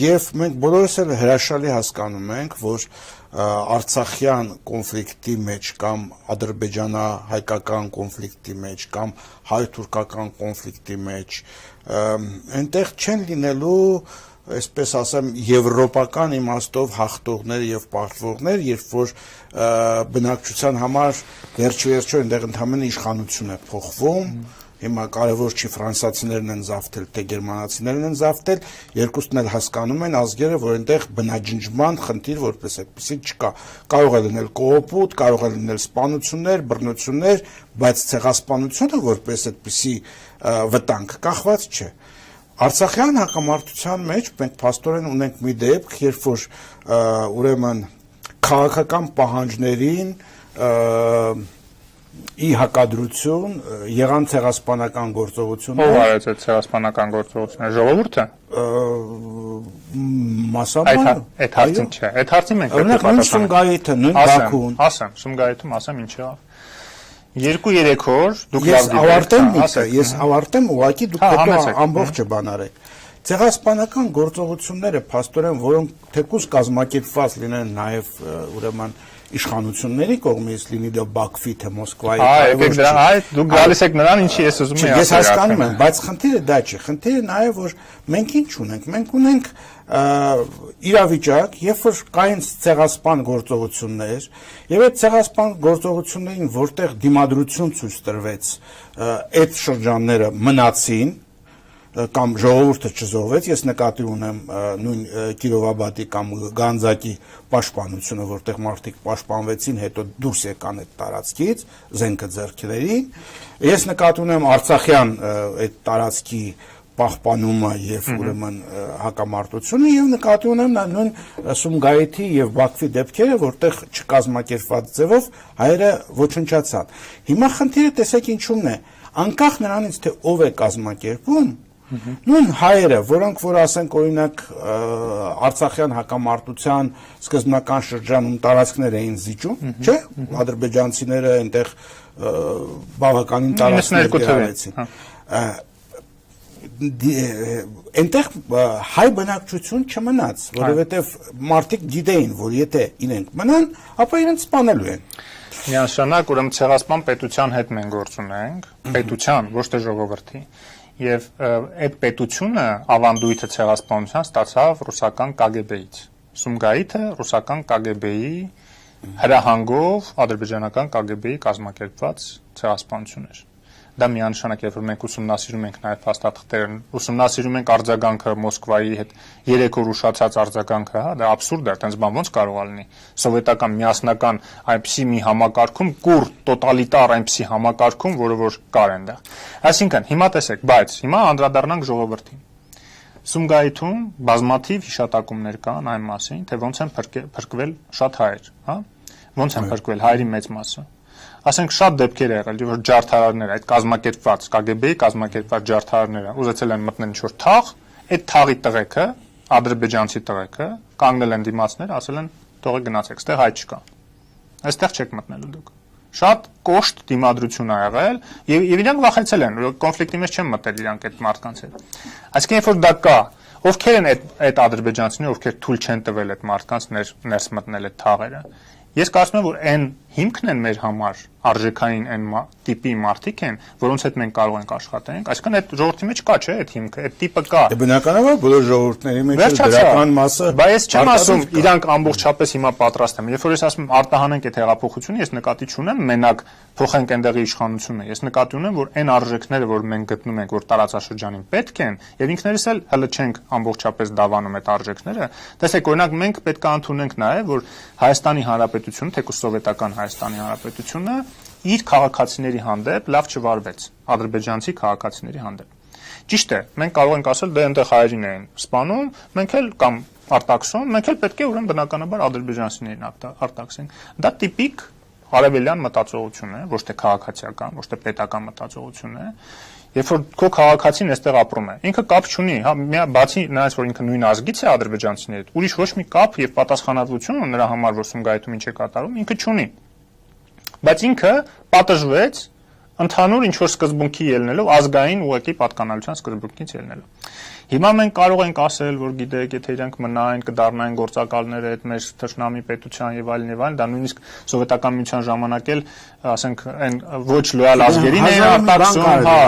Եվ մենք բոլորս էլ հրաշալի հասկանում ենք, որ Արցախյան կոնֆլիկտի մեջ կամ ադրբեջանա-հայկական կոնֆլիկտի մեջ կամ հայ-թուրքական կոնֆլիկտի մեջ այնտեղ չեն լինելու այսպես ասեմ եվրոպական իմաստով հաղթողներ եւ պարտվողներ, երբ որ բնակչության համար վերջ-վերջո այնտեղ ընդհանրապես իշխանություն է փոխվում Հիմա կարևոր չի ֆրանսիացիներն են զավթել, թե գերմանացիներն են զավթել, երկուսն էլ հասկանում են ազգերը, որ այնտեղ բնաջնջման խնդիր որպես այդպեսի չկա։ Կարող է լինել կոոպուտ, կարող է լինել սպանություններ, բռնություններ, բայց ցեղասպանությունը որպես այդպեսի վտանգ կախված չէ։ Արցախյան հակամարտության մեջ մենք փաստորեն ունենք մի դեպք, երբ որ ուրեմն քաղաքական պահանջներին ի հակադրություն եղան ցեղասպանական գործողություններ։ Ո՞վ արեց այդ ցեղասպանական գործողությունները, ժողովուրդը։ Մասամբ այդ հարցին չէ։ Այդ հարցին մենք պետք է պատասխանենք։ Սումգայիթը նույն Բաքուն։ Ասեմ, Սումգայիթում ասեմ ինչ եղավ։ 2-3 օր դուք ես ավարտեմ, ուղղակի դուք պետք է ամբողջը բան արեք։ Ցեղասպանական գործողությունները փաստորեն, որոնք թեկուզ կազմակերպված լինեն նաև ուրեմն իշխանությունների կողմից լինի դա Բաքվի թե Մոսկվայի դուք գալիս եք նրան ինչի ես ուզում եմ ես հասկանում եմ բայց խնդիրը դա չէ խնդիրը նաև որ մենք ինչ ունենք մենք ունենք իրավիճակ երբ որ կային ցեղասպան գործողություններ եւ այդ ցեղասպան գործողություններին որտեղ դիմադրություն ցույց տրվեց այդ շրջանները մնացին կամ ժողովուրդը չզոհվեց, ես նկատի ունեմ նույն Կիրովաբադի կամ Գանձակի պաշտպանությունը, որտեղ մարդիկ պաշտպանվեցին, հետո դուրս եկան այդ տարածքից, զենքը ձեռքերին։ Ես նկատի ունեմ Արցախյան այդ տարածքի պահպանումը եւ ուրեմն հակամարտությունը եւ նկատի ունեմ նույն Սումգայիթի եւ Բաքվի դեպքերը, որտեղ չկազմակերպված ձևով հայերը ոչնչացան։ Հիմա խնդիրը տեսեք ինչումն է, անկախ նրանից թե ով է կազմակերպում Նույն հայերը, որոնք որ ասենք օրինակ Արցախյան հակամարտության սկզբնական շրջանում տարածքներ էին զիջում, չէ՞, ադրբեջանցիները այնտեղ բավականին տարածքներ գտավեցին։ Այնտեղ հայ բնակչություն չմնաց, որովհետև մարդիկ գիտեին, որ եթե իրենք մնան, ապա իրենց սպանելու են։ Միանշանակ ուրեմն ցեղասպան պետության հետ մենք գործ ունենք, պետության, ոչ թե ժողովրդի։ Եվ այդ պետությունը ավանդույթը ցեղասպանության ստացավ ռուսական ԿԳԲ-ից։ Սումգայիթը ռուսական ԿԳԲ-ի հրահանգով ադրբեջանական KGB-ի կազմակերպված ցեղասպանություն էր։ Դա միանշանակ երբ որ մենք ուսումնասիրում ենք նաև փաստաթղթերն, ուսումնասիրում ենք արձագանքը Մոսկվայի հետ 3 օր ուշացած արձագանքը, հա, դա աբսուրդ է, այդպես բան ոնց կարող է լինի։ Սովետական միասնական այնպիսի մի համակարգում, կուր տոտալիտար այնպիսի համակարգում, որը որ կար այնտեղ։ Այսինքն, հիմա տեսեք, բայց հիմա անդրադառնանք ժողովրդին։ Սումգայիթում բազմաթիվ հիշատակումներ կան այն մասին, թե ոնց են փրկվել շատ հայեր, հա։ Ոնց են փրկվել հայերի մեծ մասը։ Ասենք շատ դեպքեր եղել, որ ջարդարարները, այդ կազմակերպված KGB-ի կազմակերպված ջարդարարները ուզեցել են մտնել ինչ-որ թաղ, այդ թաղի տղեկը, ադրբեջանցի տղեկը, կանգնել են դիմացներ, ասել են թողեք գնացեք, այստեղ հայ չկա։ Այստեղ չեք մտնելու դուք։ Շատ կոշտ դիմադրություն ա եղել եւ իրանք վախեցել են, կոնֆլիկտի մեջ չեն մտել իրանք այդ մարդկանց հետ։ Այսինքն երբ որ դա կա, ովքեր են այդ ադրբեջանցիները, ովքեր թույլ չեն տվել այդ մարդկանց ներս մտնել այդ թաղերը։ Ես կարծում եմ, որ այն հիմքն են մեր համար արժեքային այն տիպի մարդիկ են, որոնց հետ մենք կարող ենք աշխատենք, այսինքն այդ ժողովրդի մեջ կա, չէ, այդ հիմքը, այդ տիպը կա։ Բնականաբար բոլոր ժողովուրդների մեջ դրական մասը։ Բայց ես չեմ ասում, իրանք ամբողջապես հիմա պատրաստ են։ Երբ որ ես ասում եմ արտահանենք այդ հեղափոխությունը, ես նկատի չունեմ մենակ փոխենք այնտեղի իշխանությունը։ Ես նկատի ունեմ, որ այն արժեքները, որ մենք գտնում ենք, որ տարածաշրջանին պետք են, եւ ինքներս էլ հələ չենք ամբողջապես դավանում այդ արժեքները։ Տեսեք, օրինակ մենք պետք է ընդունենք նաեւ, որ Հայաստանի Հանրապետությունը, թեկուզ սովետական Հայաստանի Հանրապետությունը իր քաղաքացիների հանդեպ լավ չվարվեց ադրբեջանցի քաղաքացիների հանդեպ։ Ճիշտ է, մենք կարող ենք ասել դե այնտեղ հայերին են սպանում, մենք էլ կամ արտաքսում, մենք էլ պետք է ուրեմն բնականաբար ադրբեջանցիներին արտաքսենք։ Դա տիպիկ արևելյան մտածողություն է, ոչ թե քաղաքացիական, ոչ թե պետական մտածողություն է։ Երբ որ քո քաղաքացին այստեղ ապրում է, ինքը կապ չունի, հա, բացի նրանից որ ինքը նույն ազգից է ադրբեջանցիների հետ, ուրիշ ոչ մի կապ եւ պատասխանատվություն նրա համար, որ Սումգայիթում ինչ է կատարում, ինքը չունի։ Բայց ինքը պատժվեց ընդհանուր ինչ որ սկզբունքի ելնելով, ազգային ուղղակի պատկանելիության սկզբունքից ելնելով։ Հիմա մենք կարող ենք ասել, որ գիտեք, եթե իրանք մնային, կդառնային գործակալները այդ մեր թշնամի պետության եւ այլն, դա նույնիսկ սովետական միության ժամանակ էլ, ասենք, այն ոչ լոյալ ազգերին էին արտաքսում, հա,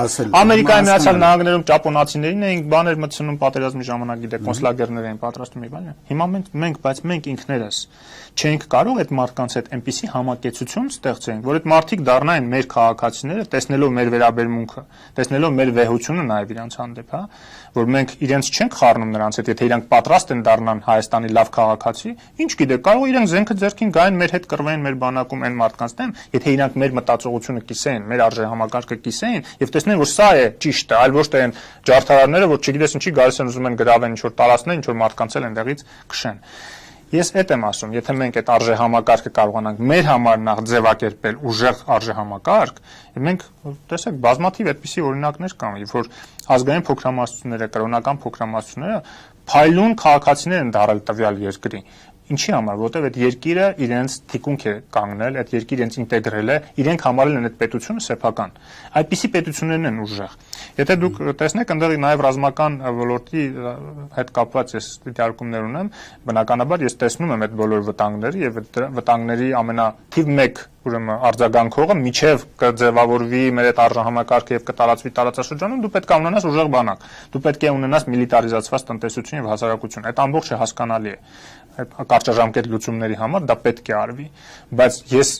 Ամերիկայի Միացյալ Նահանգներում ճապոնացիներին էին բաներ մտցնում պատերազմի ժամանակ, գիտեք, կոնսուլագերներ էին պատրաստում եւ այլն։ Հիմա մենք ինքներս չենք կարող այդ մարդկանց հետ այնպիսի համակեցություն ստեղծենք, որ այդ մարդիկ դառնային մեր քաղաքացիները, տեսնելով մեր վերաբերմունքը, տեսնելով մեր վեհությունը նաեւ իրանց հանդեպ, հա, որ մենք իրենց չենք խառնում նրանց հետ, եթե իրանք պատրաստ են դառնան Հայաստանի լավ քաղաքացի, ինչ գիտեք, կարող իրենք զենքը ձեռքին գային, մեր հետ կռվեն մեր բանակում այն մարդկանց դեմ, եթե իրանք մեր մտածողությունը կիսեին, մեր արժեհամակարգը կիսեին եւ տեսնեն, որ սա է ճիշտը, այլ ոչ թե այն ջարդարարները, որ չգիտես ինչի գալիս են ուզում են գրավեն ինչ որ տարածքներ, ինչ որ մարդկանց էլ այնտեղից քշեն։ Ես այդ եմ ասում, եթե մենք այդ արժեհամակարգը կարողանանք մեր համար նախ ձևակերպել ուժեղ արժեհամակարգ, մենք տեսեք բազմաթիվ այդպիսի օրինակներ կան, երբ որ ազգային փոքրամասնությունները, կրոնական փոքրամասնությունները փայլուն քաղաքացիներ են դարել տվյալ երկրի։ Ինչի համար, որովհետև այդ երկիրը իրենց թիկունք է կանգնել, այդ երկիրը իրենց ինտեգրել է, իրենք համարել են այդ պետությունը սեփական։ Այդպիսի պետություններն են ուժեղ։ Եթե դուք տեսնեք, այնտեղ նաև ռազմական ոլորտի հետ կապված ես դիտարկումներ ունեմ, բնականաբար ես տեսնում եմ այդ բոլոր վտանգները եւ այդ վտանգների ամենաթիվ 1 ուրեմն արձագանքողը միջև կձևավորվի մեր այդ արժեհամակարգը եւ կտարածվի տարածաշրջանում, դու պետք է ունենաս ուժեղ բանակ, դու պետք է ունենաս միլիտարիզացված տնտեսություն եւ հասարակություն։ Այդ ամբողջը հասկանալի է։ Այդ կարճաժամկետ լուծումների համար դա պետք է արվի, բայց ես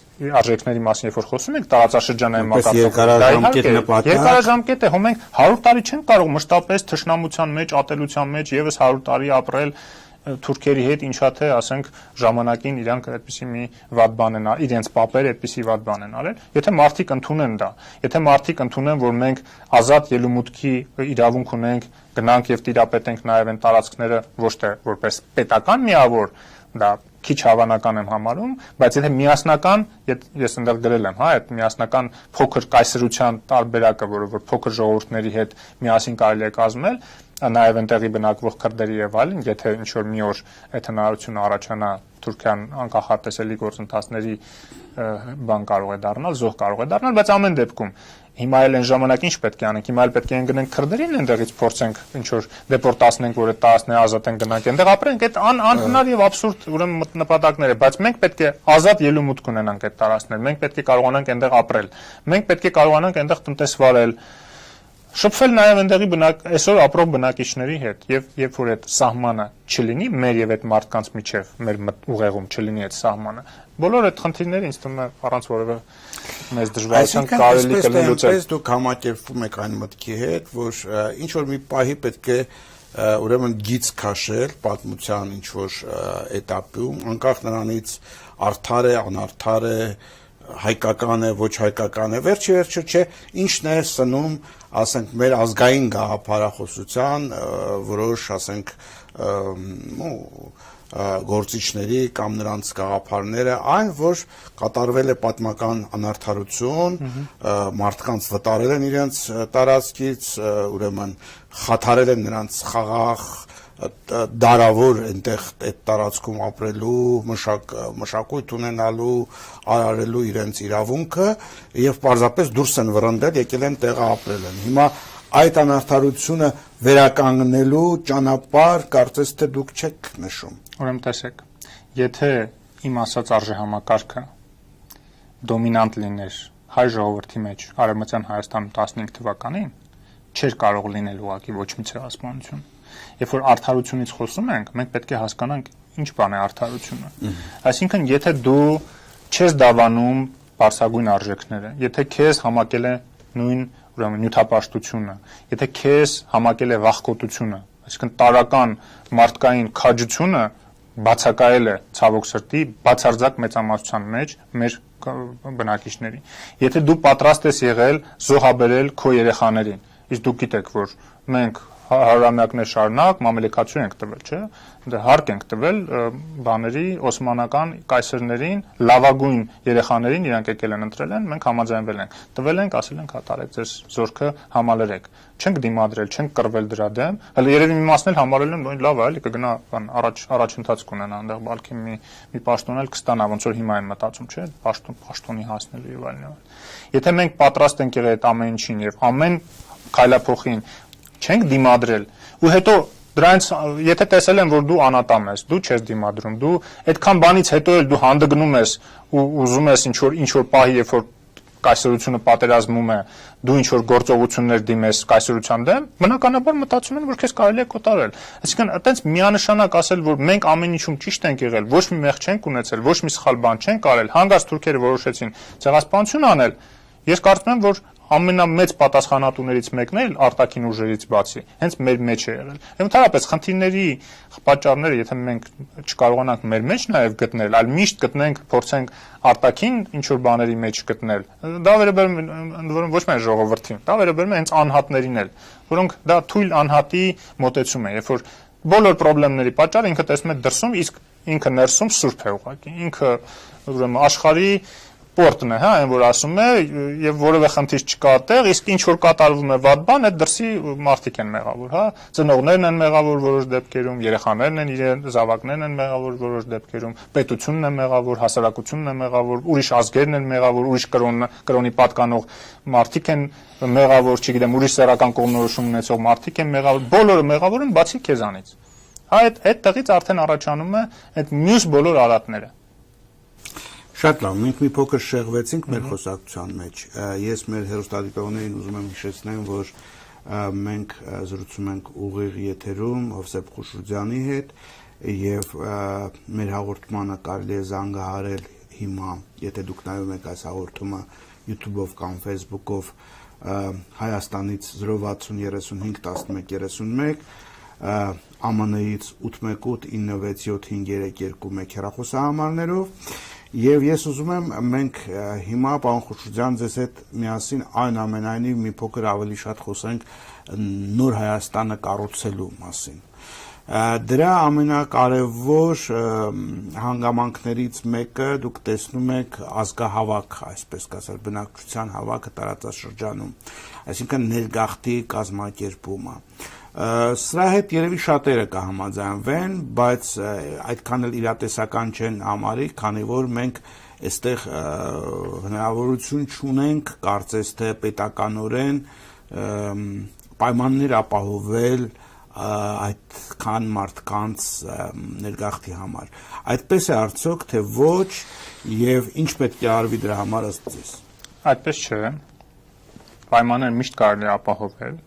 արժեքների մասին երբ որ խոսում ենք տարածաշրջանային մակարդակով, երկարաժամկետ է, հո մենք 100 տարի չենք կարող մշտապես թշնամության մեջ, ատելության մեջ եւս 100 տարի ապրել թուրքերի հետ, ինչա թե ասենք ժամանակին իրանք այդպիսի մի վատ բան են արել, իրենց պապերը այդպիսի վատ բան են արել, եթե մարդիկ ընդունեն դա, եթե մարդիկ ընդունեն, որ մենք ազատ ելումուտքի իրավունք ունենք, գնանք եւ տիրապետենք նաեւ այն տարածքները ոչ թե որպես պետական միավոր, դա քիչ հավանական եմ համարում, բայց եթե միասնական, ես այնտեղ գրել եմ, հա, այդ միասնական փոքր կայսրության տարբերակը, որ փոքր ժողովուրդների հետ միասին կարելի է կազմել, նաև այնտեղի բնակվող քրդերի եւ այլն, եթե ինչ որ մի օր այդ հնարավորությունը առաջանա Թուրքիան անկախատեսելի գործընթացների բան կարող է դառնալ, զոհ կարող է դառնալ, բայց ամեն դեպքում հիմա էլ այն ժամանակ ինչ պետք է անենք, հիմա էլ պետք է գնանք քրդերին այնտեղից փորձենք ինչ որ դեպորտացնենք, որ այդ տարածքները ազատեն գնանք, այնտեղ ապրենք, այդ անհնար եւ աբսուրդ ուրեմն նպատակներ է, բայց մենք պետք է ազատ ելումուտք ունենանք այդ տարածքներ, մենք պետք է կարողանանք այնտեղ ապրել, մենք պետք է կարողանանք այնտեղ տնտեսվարել, Շփվել նաև այնտեղի այսօր ապրող բնակիչների հետ եւ երբ որ այդ սահմանը չլինի մեր եւ այդ մարդկանց միջև մեր ուղեղում չլինի այդ սահմանը բոլոր այդ խնդիրները ինձ թվում է առանց որևէ մեծ դժվարության կարելի կլինի լուծել։ Այսինքն դուք համակերպվում եք այն մտքի հետ, որ ինչ որ մի պահի պետք է ուրեմն գիծ քաշել պատմության ինչ որ էտապում, անկախ նրանից արդար է, անարդար է, հայկական է, ոչ հայկական է, վերջի վերջը չէ, ինչն է սնում, ասենք, մեր ազգային գաղափարախոսության որոշ, ասենք, գործիչների կամ նրանց գաղափարները, այն, որ կատարվել է պատմական անարդարություն, մարդկանց վտարել են իրենց տարածքից, ուրեմն խաթարել են նրանց խաղաղ դարավոր այնտեղ այդ տարածքում ապրելու, մշակույթ ունենալու, արարելու իրենց իրավունքը եւ պարզապես դուրս են վռնդել, եկել են տեղը ապրել են։ Հիմա այդ անարդարությունը վերականգնելու ճանապարհ կարծես թե դուք չեք նշում։ Ուրեմն տեսեք, եթե իմ ասած արժեհամակարգը դոմինանտ լիներ հայ ժողովրդի մեջ Արևմտյան Հայաստանում 15 թվականին, չէր կարող լինել ուղղակի ոչ մի ցեղասպանություն։ Երբ որ արդարությունից խոսում ենք, մենք պետք է հասկանանք ինչ բան է արդարությունը։ Այսինքն, եթե դու չես դավանում բարձրագույն արժեքները, եթե քեզ համակել է նույն ուրեմն նյութապաշտությունը, եթե քեզ համակել է վախկոտությունը, այսինքն տարական մարդկային քաջությունը բացակայել է ցավոք սրտի բացարձակ մեծամասնության մեջ մեր բնակիչների։ Եթե դու պատրաստ ես եղել զոհաբերել քո երեխաներին, իսկ դուք գիտեք, որ մենք հարյուրամյակներ շարունակ մամելիքացություն ենք տվել, չէ՞, դե հարկ ենք տվել բաների օսմանական կայսերներին, լավագույն երեխաներին իրանք եկել են ընտրել են, մենք համաձայնվել ենք, տվել ենք, ասել ենք հատարեք ձեր զորքը համալրեք, չենք դիմադրել, չենք կռվել դրա դեմ, հələ երևի մի մասն էլ համալրել են, լավ է, էլի կգնա բան առաջընթաց կունենա, այնտեղ բալքի մի պաշտոն էլ կստանա, ոնց որ հիմա են մտածում, չէ՞, պաշտոնի հասնելու եւ այլն։ Եթե մենք պատրաստ ենք եղել այդ ամեն ինչին եւ ամեն քայլափոխին չենք դիմադրել ու հետո դրանց եթե տեսել են որ դու անատամ ես, դու չես դիմադրում, դու այդքան բանից հետո էլ դու հանդգնում ես ու ուզում ես ինչ որ պահի երբ որ կայսրությունը պատերազմում է, դու ինչ որ գործողություններ դիմես կայսրության դեմ, բնականաբար մտածում են որ քեզ կարելի է կոտարել։ Այսինքն այտենց միանշանակ ասել որ մենք ամեն ինչում ճիշտ ենք եղել, ոչ մի մեղք չենք ունեցել, ոչ մի սխալ բան չենք արել, հանգարց թուրքերը որոշեցին ցեղասպանություն անել, ես կարծում եմ որ ամենամեծ պատասխանատուներից մեկն էլ արտաքին ուժերից բացի հենց մեր մեջ է եղել։ Ընդհանրապես խնդիրների պատճառները, եթե մենք չկարողանանք մեր մեջ նաև գտնել, այլ միշտ գտնենք, փորձենք արտաքին ինչ որ բաների մեջ գտնել, դա վերաբերում է ոչ միայն ժողովրդին, դա վերաբերում է հենց անհատներին էլ, որոնք դա թույլ անհատի մոտեցում է, երբ որ բոլոր խնդիրների պատճառը ինքը տեսնում է դրսում, իսկ ինքը ներսում սուրբ է ուղղակի, ինքը ուրեմն աշխարհի պորտն է, հա, այն որ ասում է եւ որևէ խնդիր չկա այդտեղ, իսկ ինչ որ կատարվում է վատ բան, այդ դրսի մարդիկ են մեղավոր, հա, ծնողներն են մեղավոր որոշ դեպքերում, երեխաներն են իրեն զավակներն են մեղավոր որոշ դեպքերում, պետությունն է մեղավոր, հասարակությունն է մեղավոր, ուրիշ ազգերն են մեղավոր, ուրիշ կրոնի պատկանող մարդիկ են մեղավոր, չգիտեմ, ուրիշ սեռական կողմնորոշում ունեցող մարդիկ են մեղավոր, բոլորը մեղավոր են բացի քեզանից։ Հա, այդտեղից արդեն առաջանում է այդ մյուս բոլոր արատները։ Շատ լավ, մենք մի փոքր շեղվեցինք մեր խոսակցության մեջ։ Ես մեր հեռուստադիտողներին ուզում եմ հիշեցնեմ, որ մենք զրուցում ենք ուղիղ եթերում Հովսեփ Խուրշուդյանի հետ եւ մեր հաղորդմանը կարելի է զանգահարել հիմա, եթե դուք նայում եք այս հաղորդումը YouTube-ով կամ Facebook-ով Հայաստանից 060 35 11 31 ԱՄՆ-ից 818 967 532 հեռախոսահամարներով Եվ ես ուզում եմ մենք հիմա պարոն Խուրշուդյան ձեզ հետ միասին այնուամենայնիվ մի փոքր ավելի շատ խոսենք նոր Հայաստանը կառուցելու մասին։ Դրա ամենակարևոր հանգամանքներից մեկը դուք տեսնում եք ազգահավաքը, այսպես կասել, բնակչության հավաքը տարածաշրջանում, այսինքն ներգաղթի կազմակերպումը։ Սրա հետ երևի շատերը կհամաձայնվեն, բայց այդքան էլ իրատեսական չեն համարի, քանի որ մենք այստեղ հնարավորություն չունենք, կարծես թե պետականորեն պայմաններ ապահովել այդքան մարդկանց ներգաղթի համար։ Այդպես է արդյոք, թե ոչ, եւ ինչ պետք է արվի դրա համար ըստ ձեզ։ Այդպես չէ, պայմանները միշտ կարելի է ապահովել,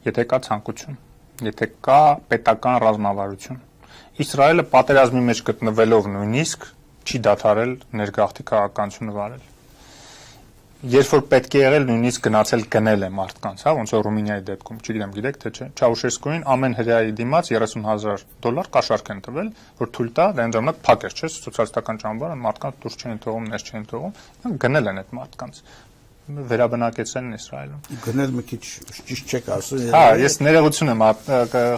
եթե կա ցանկություն, եթե կա պետական ռազմավարություն։ Իսրայելը պատերազմի մեջ գտնվելով նույնիսկ չի դադարել ներգաղթի քաղաքականությունը վարել։ Երբ որ պետք է եղել նույնիսկ գնացել գնել է մարդկանց, հա, ոնց որ Ռումինիայի դեպքում, չգիտեմ գիտեք թե չէ, Չաուշեսկուին ամեն հրեայի դիմաց $30,000 կաշառք են տվել, որ թույլ տա դեն ժամանակ փակ էր, չէ՞, սոցիալիստական ճամբարը մարդկանց դուրս չեն թողում, ներս չեն թողում, գնել են այդ մարդկանց։ Վերաբնակեցել են Իսրայելում։ Գնել մի քիչ ճիշտ չեք ասում։ Հա, ես ներողություն եմ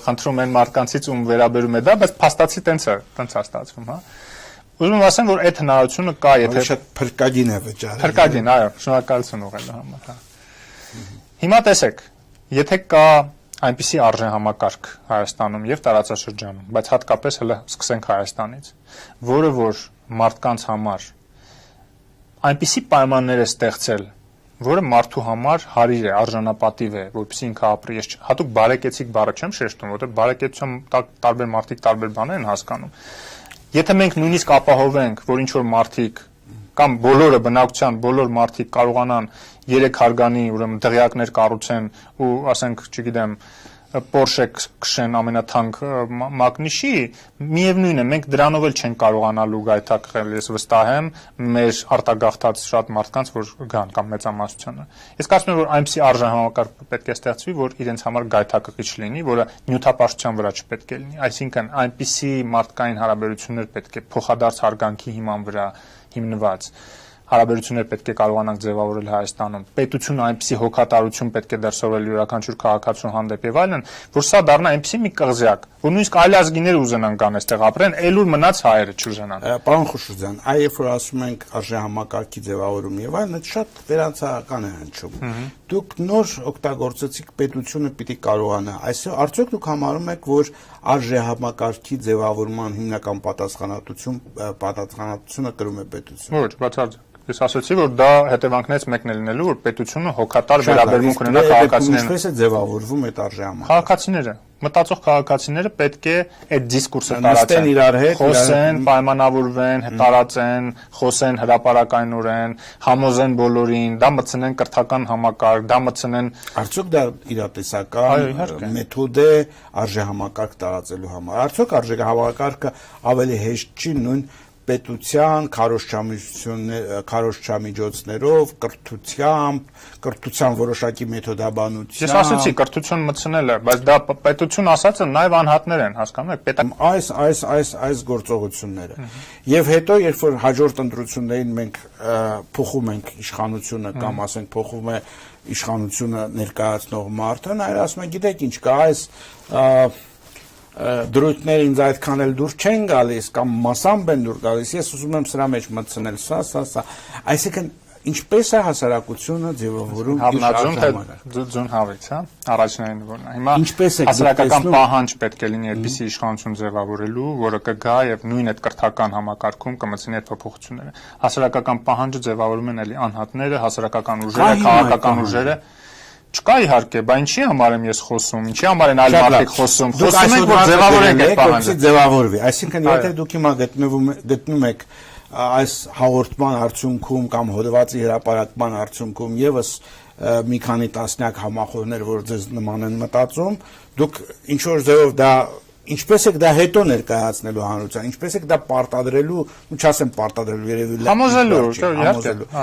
խնդրում են մարդկանցից ում վերաբերում է դա, բայց փաստացի տենց է ստացվում, հա։ Ուզում եմ ասեմ, որ այդ հնարավորությունը կա, եթե շատ փրկագին է վճարը։ Փրկագին, այո, շնորհակալություն ուղղելու համար, հա։ Հիմա տեսեք, եթե կա այնպիսի արժեհամակարգ Հայաստանում եւ տարածաշրջանում, բայց հատկապես հələ սկսենք Հայաստանից, որը որ մարդկանց համար այնպիսի պայմաններ է ստեղծել, որը մարդու համար հարիր է, արժանապատիվ է, որպեսզի ինքը ապրի։ Ես հատուկ բարեկեցիկ բառը չեմ շեշտում, որտեղ բարեկեցության տարբեր մարդիկ տարբեր բաներ են հասկանում։ Եթե մենք նույնիսկ ապահովենք, որ ինչ որ մարդիկ կամ բոլորը բնակության բոլոր մարդիկ կարողանան 3 հարգանի, ուրեմն դղյակներ կառուցեն ու ասենք, չգիտեմ, Porsche քշեն ամենաթանկ մակնիշի, միևնույն է, մենք դրանով էլ չենք կարողանալու գայթակղել, ես վստահ եմ, մեր արտագաղթած շատ մարդկանց, որ գան կամ մեծամասնությունը։ Ես կարծում եմ, որ այնպիսի արժեհամակարգ պետք է ստեղծվի, որ իրենց համար գայթակղիչ լինի, որը նյութապաշտության վրա չպետք է լինի, այսինքն այնպիսի մարդկային հարաբերություններ պետք է փոխադարձ հարգանքի հիման վրա հիմնված հարաբերություններ պետք է կարողանանք ձևավորել Հայաստանում, պետությունը այնպիսի հոգատարություն պետք է դրսևորել յուրաքանչյուր քաղաքացու հանդեպ եւ այլն, որ սա դառնա այնպիսի մի կղզյակ, որ նույնիսկ այլազգիները ուզենան գան այստեղ ապրեն, ելուր մնաց հայերը չուզենան։ Պարոն Խուրշուդյան, երբ որ ասում ենք արժեհամակարգի ձևավորում եւ այլն, դա շատ վերանցական է հնչում։ Դուք նոր օգտագործեցիք պետությունը պիտի կարողանա։ Այսօր արդյոք դուք համարում եք, որ արժեհամակարգի ձևավորման հիմնական պատասխանատվությունը կրում է պետությունը։ Ոչ, բացարձակ։ Ես ասացի, որ դա հետևանքներից մեկն է լինելու, որ պետությունը հոգատար վերաբերմունք ունենա քաղաքացիներին։ Ինչպես է ձևավորվում այդ արժեհամակարգը։ Քաղաքացիները, մտածող քաղաքացիները պետք է այդ դիսկուրսը տարածեն իրար հետ, խոսեն, պայմանավորվեն, տարածեն, խոսեն հրապարակայնորեն, համոզեն բոլորին, դա մտցնեն կրթական համակարգ, դա մտցնեն։ Արդյոք դա իրատեսական մեթոդ է արժեհամակարգ տարածելու համար։ Արդյոք արժեհամակարգը ավելի հեշտ չի նույն պետության քարոզչամիջոցներով, կրթության որոշակի մեթոդաբանությամբ։ Ես ասացի կրթություն մտցնելը, բայց դա պետություն ասածը նաև անհատներ են, հասկանում եք, այս գործողությունները։ Եվ հետո, երբ որ հաջորդ ընտրություններին մենք փոխում ենք իշխանությունը կամ ասենք փոխվում է իշխանությունը ներկայացնող մարդը, նա ասում է, գիտեք ինչ կա, այս դրույթները ինձ այդքան էլ դուր չեն գալիս կամ մասամբ են դուր գալիս, ես ուզում եմ սրա մեջ մտցնել սա, այսինքն ինչպես է հասարակությունը ձևավորում իր արժեհամակարգը ձուն հավից, հա, առաջնային որն է։ Հիմա հասարակական պահանջ պետք է լինի այդպիսի իշխանություն ձևավորելու, որը կգա եւ նույն այդ կրթական համակարգում կմտցնի այդ փոփոխությունները։ Հասարակական պահանջը ձևավորում են էլի անհատները, հասարակական ուժերը, քաղաքական ուժերը։ Չկա իհարկե, բա ինչի համար եմ ես խոսում, ինչի համար են այլ մարդիկ խոսում, խոսում ենք, որ ձևավորենք այդ պահանջը։ Ձևավորվի, այսինքն եթե դուք հիմա գտնում եք այս հաղորդման արդյունքում կամ հոդվածի հրապարակման արդյունքում եւս մի քանի տասնյակ համախոհներ, որ ձեզ նման են մտածում, դուք ինչ որ ձևով դա ինչպես եք դա հետո ներկայացնելու հանրության, ինչպես եք դա պարտադրելու, ու չասեմ պարտադրելու, երևի համոզելու,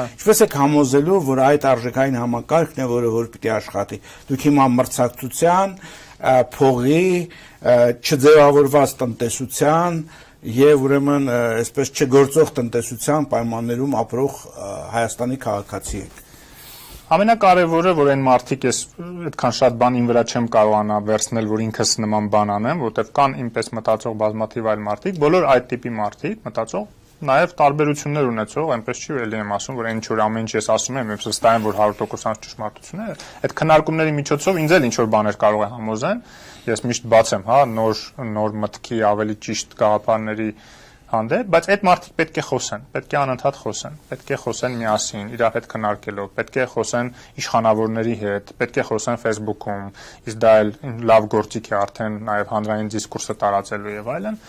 ինչպես եք համոզելու, որ այդ արժեքային համակարգն է, որ պիտի աշխատի։ Դուք հիմա մրցակցության, փողի, չձևավորված տնտեսության եւ ուրեմն այսպես չգործող տնտեսության պայմաններում ապրող Հայաստանի քաղաքացի եք։ Ամենակարևորը, որ այն մարդիկ ես այդքան շատ բան իմ վրա չեմ կարողանա վերցնել, որ ինքս նման բան անեմ, որտեվ կան ինպես մտածող բազմաթիվ այլ մարդիկ, բոլոր այդ տիպի մարդիկ մտածող նաև տարբերություններ ունեցող, այնպես չի էլի եմ ասում, որ այն ինչ որ ամեն ինչ ես ասում եմ, ես վստահ եմ, որ 100% ճշմարտություն է, այդ քննարկումների միջոցով ինձ էլ ինչ որ բաներ կարող է համոզեն, ես միշտ բաց եմ, հա, նոր մտքի ավելի ճիշտ գաղափարների հանդեպ, բայց այդ մարդիկ պետք է խոսեն, պետք է անընդհատ խոսեն, պետք է խոսեն միասին, իրար հետ քննարկելով, պետք է խոսեն իշխանավորների հետ, պետք է խոսեն Facebook-ում, իսկ դա էլ լավ գործիք է արդեն նաև հանրային դիսկուրսը տարածելու եւ այլն,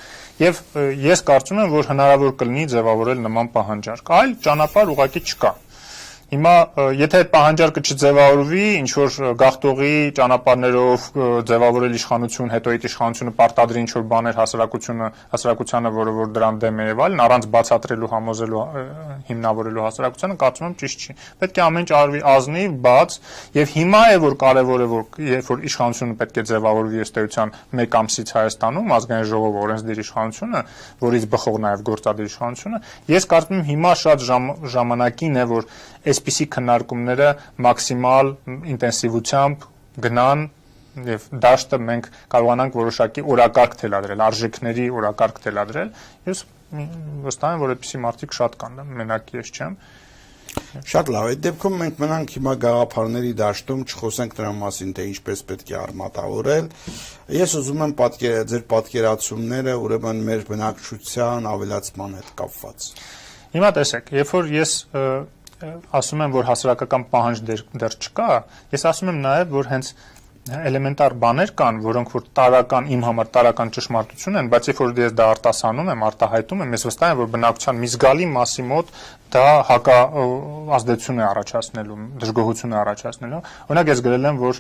եւ ես կարծում եմ, որ հնարավոր կլինի ձևավորել նման պահանջարկ, այլ ճանապարհ ուղղակի չկա։ Հիմա եթե այդ պահանջարկը չձևավորվի, ինչ որ գաղթողի ճանապարհներով ձևավորել իշխանություն, հետո այդ իշխանությունը պարտադրի ինչ որ բաներ հասարակությանը, որը որ դրան դեմ է եւ այլն, առանց բացատրելու, համոզելու, հիմնավորելու հասարակությանը, կարծում եմ ճիշտ չի։ Պետք է ամեն ինչ արվի ազնիվ, բաց, եւ հիմա է որ կարեւոր է որ երբ որ իշխանությունը պետք է ձևավորվի ըստ էության 1 ամսից Հայաստանում, ազգային ժողովը օրենսդիր իշխանությունը, որից բխող նաեւ գործադիր իշխանությունը, ես կարծում եմ հիմա շատ ժամանակին է որ այսպիսի քննարկումները մաքսիմալ ինտենսիվությամբ գնան եւ դաշտը մենք կարողանանք որոշակի օրակարգ թելադրել, արժեքների օրակարգ թելադրել։ Ես վստահ եմ, որ այդպիսի մարդիկ շատ կան, դա մենակ ես չեմ։ Շատ լավ, այդ դեպքում մենք մնանք հիմա գաղափարների դաշտում, չխոսենք դրա մասին, թե ինչպես պետք է արմատավորել։ Ես ուզում եմ ձեր պատկերացումները ուրեմն մեր բնակչության ավելացման հետ կապված։ Հիմա տեսեք, երբ որ ես ասում եմ, որ հասարակական պահանջ դեռ չկա, ես ասում եմ նաև, որ հենց էլեմենտար բաներ կան, որոնք որ տարական իմ համար տարական ճշմարտություն են, բայց երբ որ ես դա արտասանում եմ, արտահայտում եմ, ես վստահ եմ, որ բնակչության մի զգալի մասի մոտ դա հակազդեցություն է առաջացնելու, դժգոհություն է առաջացնելու։ Օրինակ ես գրել եմ, որ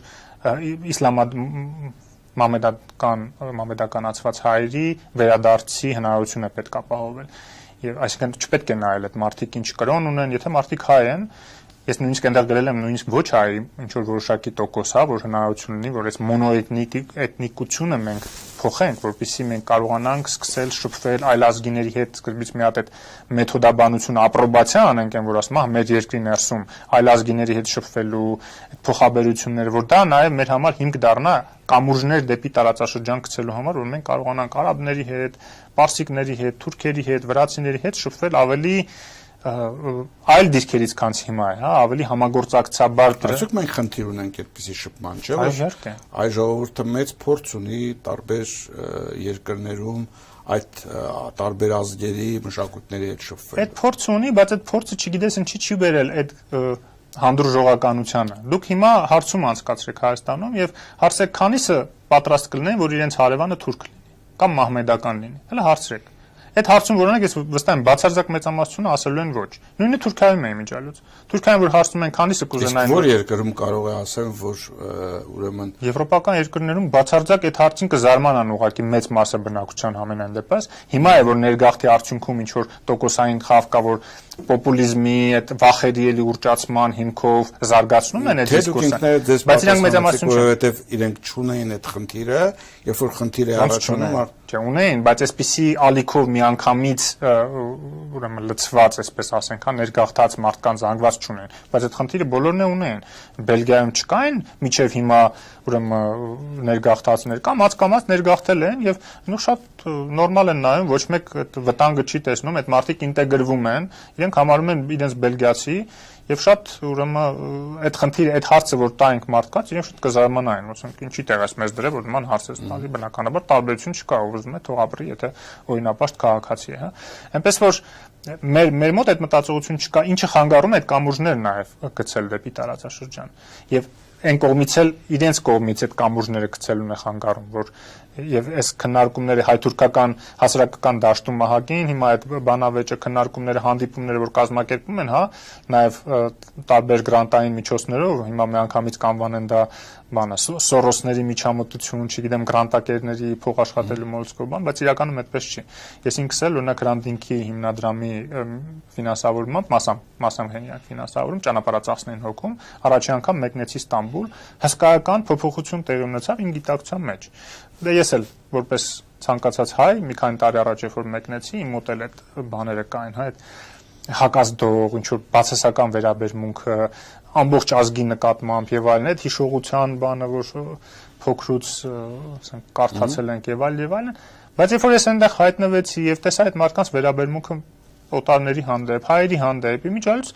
մամեդականացված հայերի վերադարձի հնարավորություն է պետք ապահովել։ Եվ այսինքն չպետք է նայել այդ մարդիկ ինչ կրոն ունեն, եթե մարդիկ հայ են, ես նույնիսկ այնտեղ գրել եմ նույնիսկ ոչ հայ, ինչ որ որոշակի տոկոս, հա, որ հնարավորություն ունի, որ այս մոնոէթնիկությունը մենք փոխենք, որպեսզի մենք կարողանանք սկսել շփվել այլազգիների հետ, սկզբից մի հատ այդ մեթոդաբանությունը ապրոբացիա անենք, այն որ ասում եմ, մեր երկրի ներսում այլազգիների հետ շփվելու այդ փոխաբերությունները, որ դա նաև մեր համար հիմք դառնա կամուրջներ դեպի տարածաշրջան գցելու համար, որ մենք կարողանանք արաբների հետ, պարսիկների հետ, թուրքերի հետ, վրացիների հետ շփվել ավելի այլ դիրքերից քան հիմա է, հա, ավելի համագործակցաբար։ Այսօք մենք խնդիր ունենք այդպիսի շփման, չէ՞, Իհարկե։ Այ ժողովուրդը մեծ փորձ ունի տարբեր երկրներում այդ տարբեր ազգերի մշակույթների հետ շփվել։ Այդ փորձը ունի, բայց այդ փորձը չգիտես ինչի չի բերել այդ հանդուրժողականությանը։ Դուք հիմա հարցում անցկացրեք Հայաստանում եւ հարցեք քանիսը պատրաստ կլինեն, որ իրենց հարևանը թուրք լինի կամ մահմեդական լինի։ Հələ հարցրեք։ Այդ հարցում որոնք ես վստահ եմ բացարձակ մեծամասնությունը ասելու են ոչ։ Նույնը Թուրքիայում է իմիջալուց։ Թուրքիայում որ հարցնում են քանիսը կուզենային որ երկրում կարող է ասել, որ ուրեմն եվրոպական երկրներում բացարձակ այդ հարցին կզարմանան ուղղակի մեծ մասը բնակչության համենայն դեպս։ Հիմա է որ ներգաղթի արդյունքում ինչ որ տոկոսային խավ կա, որ պոպուլիզմի այդ վախերի էլի ուռճացման հիմքով զարգացնում են այդ դիսկուրսը։ Բայց իրանք մեծամասնություն որովհետև իրենք չունեին այդ խնդիրը, երբ որ խնդիրը առաջանում ունեին, բայց այսպիսի ալիքով միանգամից ուրեմն լծված, այսպես ասենք, հա ներգաղթած մարդկանց զանգված չունեն, բայց այդ խնդիրը բոլորն է ունեն։ Բելգիայում չկային, միջև հիմա ուրեմն ներգաղթածներ կամ ներգաղթել են եւ նո շատ նորմալ են նայում, ոչ մեկ վտանգը չի տեսնում, այդ մարդիկ ինտեգրվում են, իրենք համարում են իրենց բելգիացի եւ շատ ուրեմն այդ խնդիրը, այդ հարցը որ տայինք մարդկանց, իրենք շատ կզարմանային, ասենք ինչի տեղ ես մեզ դրել, որ նման հարց ես տալի, բնականաբար տարբերություն չկա, ով ուզում է թող ապրի, եթե օրինապաշտ քաղաքացի է, հա։ Այնպես որ մեր մոտ այդ մտածողություն չկա, ինչը խանգարում է այդ կամուրջները նաեւ գցել դեպի տարածաշրջան եւ այն կողմից էլ իրենց կողմից այդ կամուրջները գցելուն է խանգարում, որ եւ այս քննարկումները հայ-թուրքական հասարակական դաշտում մահագին, հիմա այդ բանավեճը քննարկումները, հանդիպումները, որ կազմակերպում են, հա, նաեւ տարբեր գրանտային միջոցներով, հիմա միանգամից կանվանեն դա բանը Սորոսների միջամտություն, չգիտեմ, գրանտակերների փող աշխատելու մոլսկով բան, բայց իրականում այդպես չի։ Ես ինքս էլ օրինակ Հրանտինքի հիմնադրամի ֆինանսավորմամբ մասամբ հենյակ ֆինանսավորում ճանապարհածախսներին հոգում, առաջին անգամ մեկնեցի Ստամբուլ, հսկայական փոփոխություն տեղի ունեցավ իմ գիտակցության մեջ։ Դե ես էլ որպես ցանկացած հայ մի քանի տարի առաջ երբ որ մեկնեցի, իմ մոտ էլ այդ բաները կային, հա, այդ հակազդող, ինչ որ բացասական վերաբերմունքը, ամբողջ ազգի նկատմամբ եւ այլն, այդ հիշողության բանը, որ փոքրուց ասենք կարդացել ենք եւ այլն, բայց երբ որ ես այնտեղ հայտնվեցի եւ տեսա այդ մարդկանց վերաբերմունքը օտարների հանդեպ, հայերի հանդեպ, իմիջիալից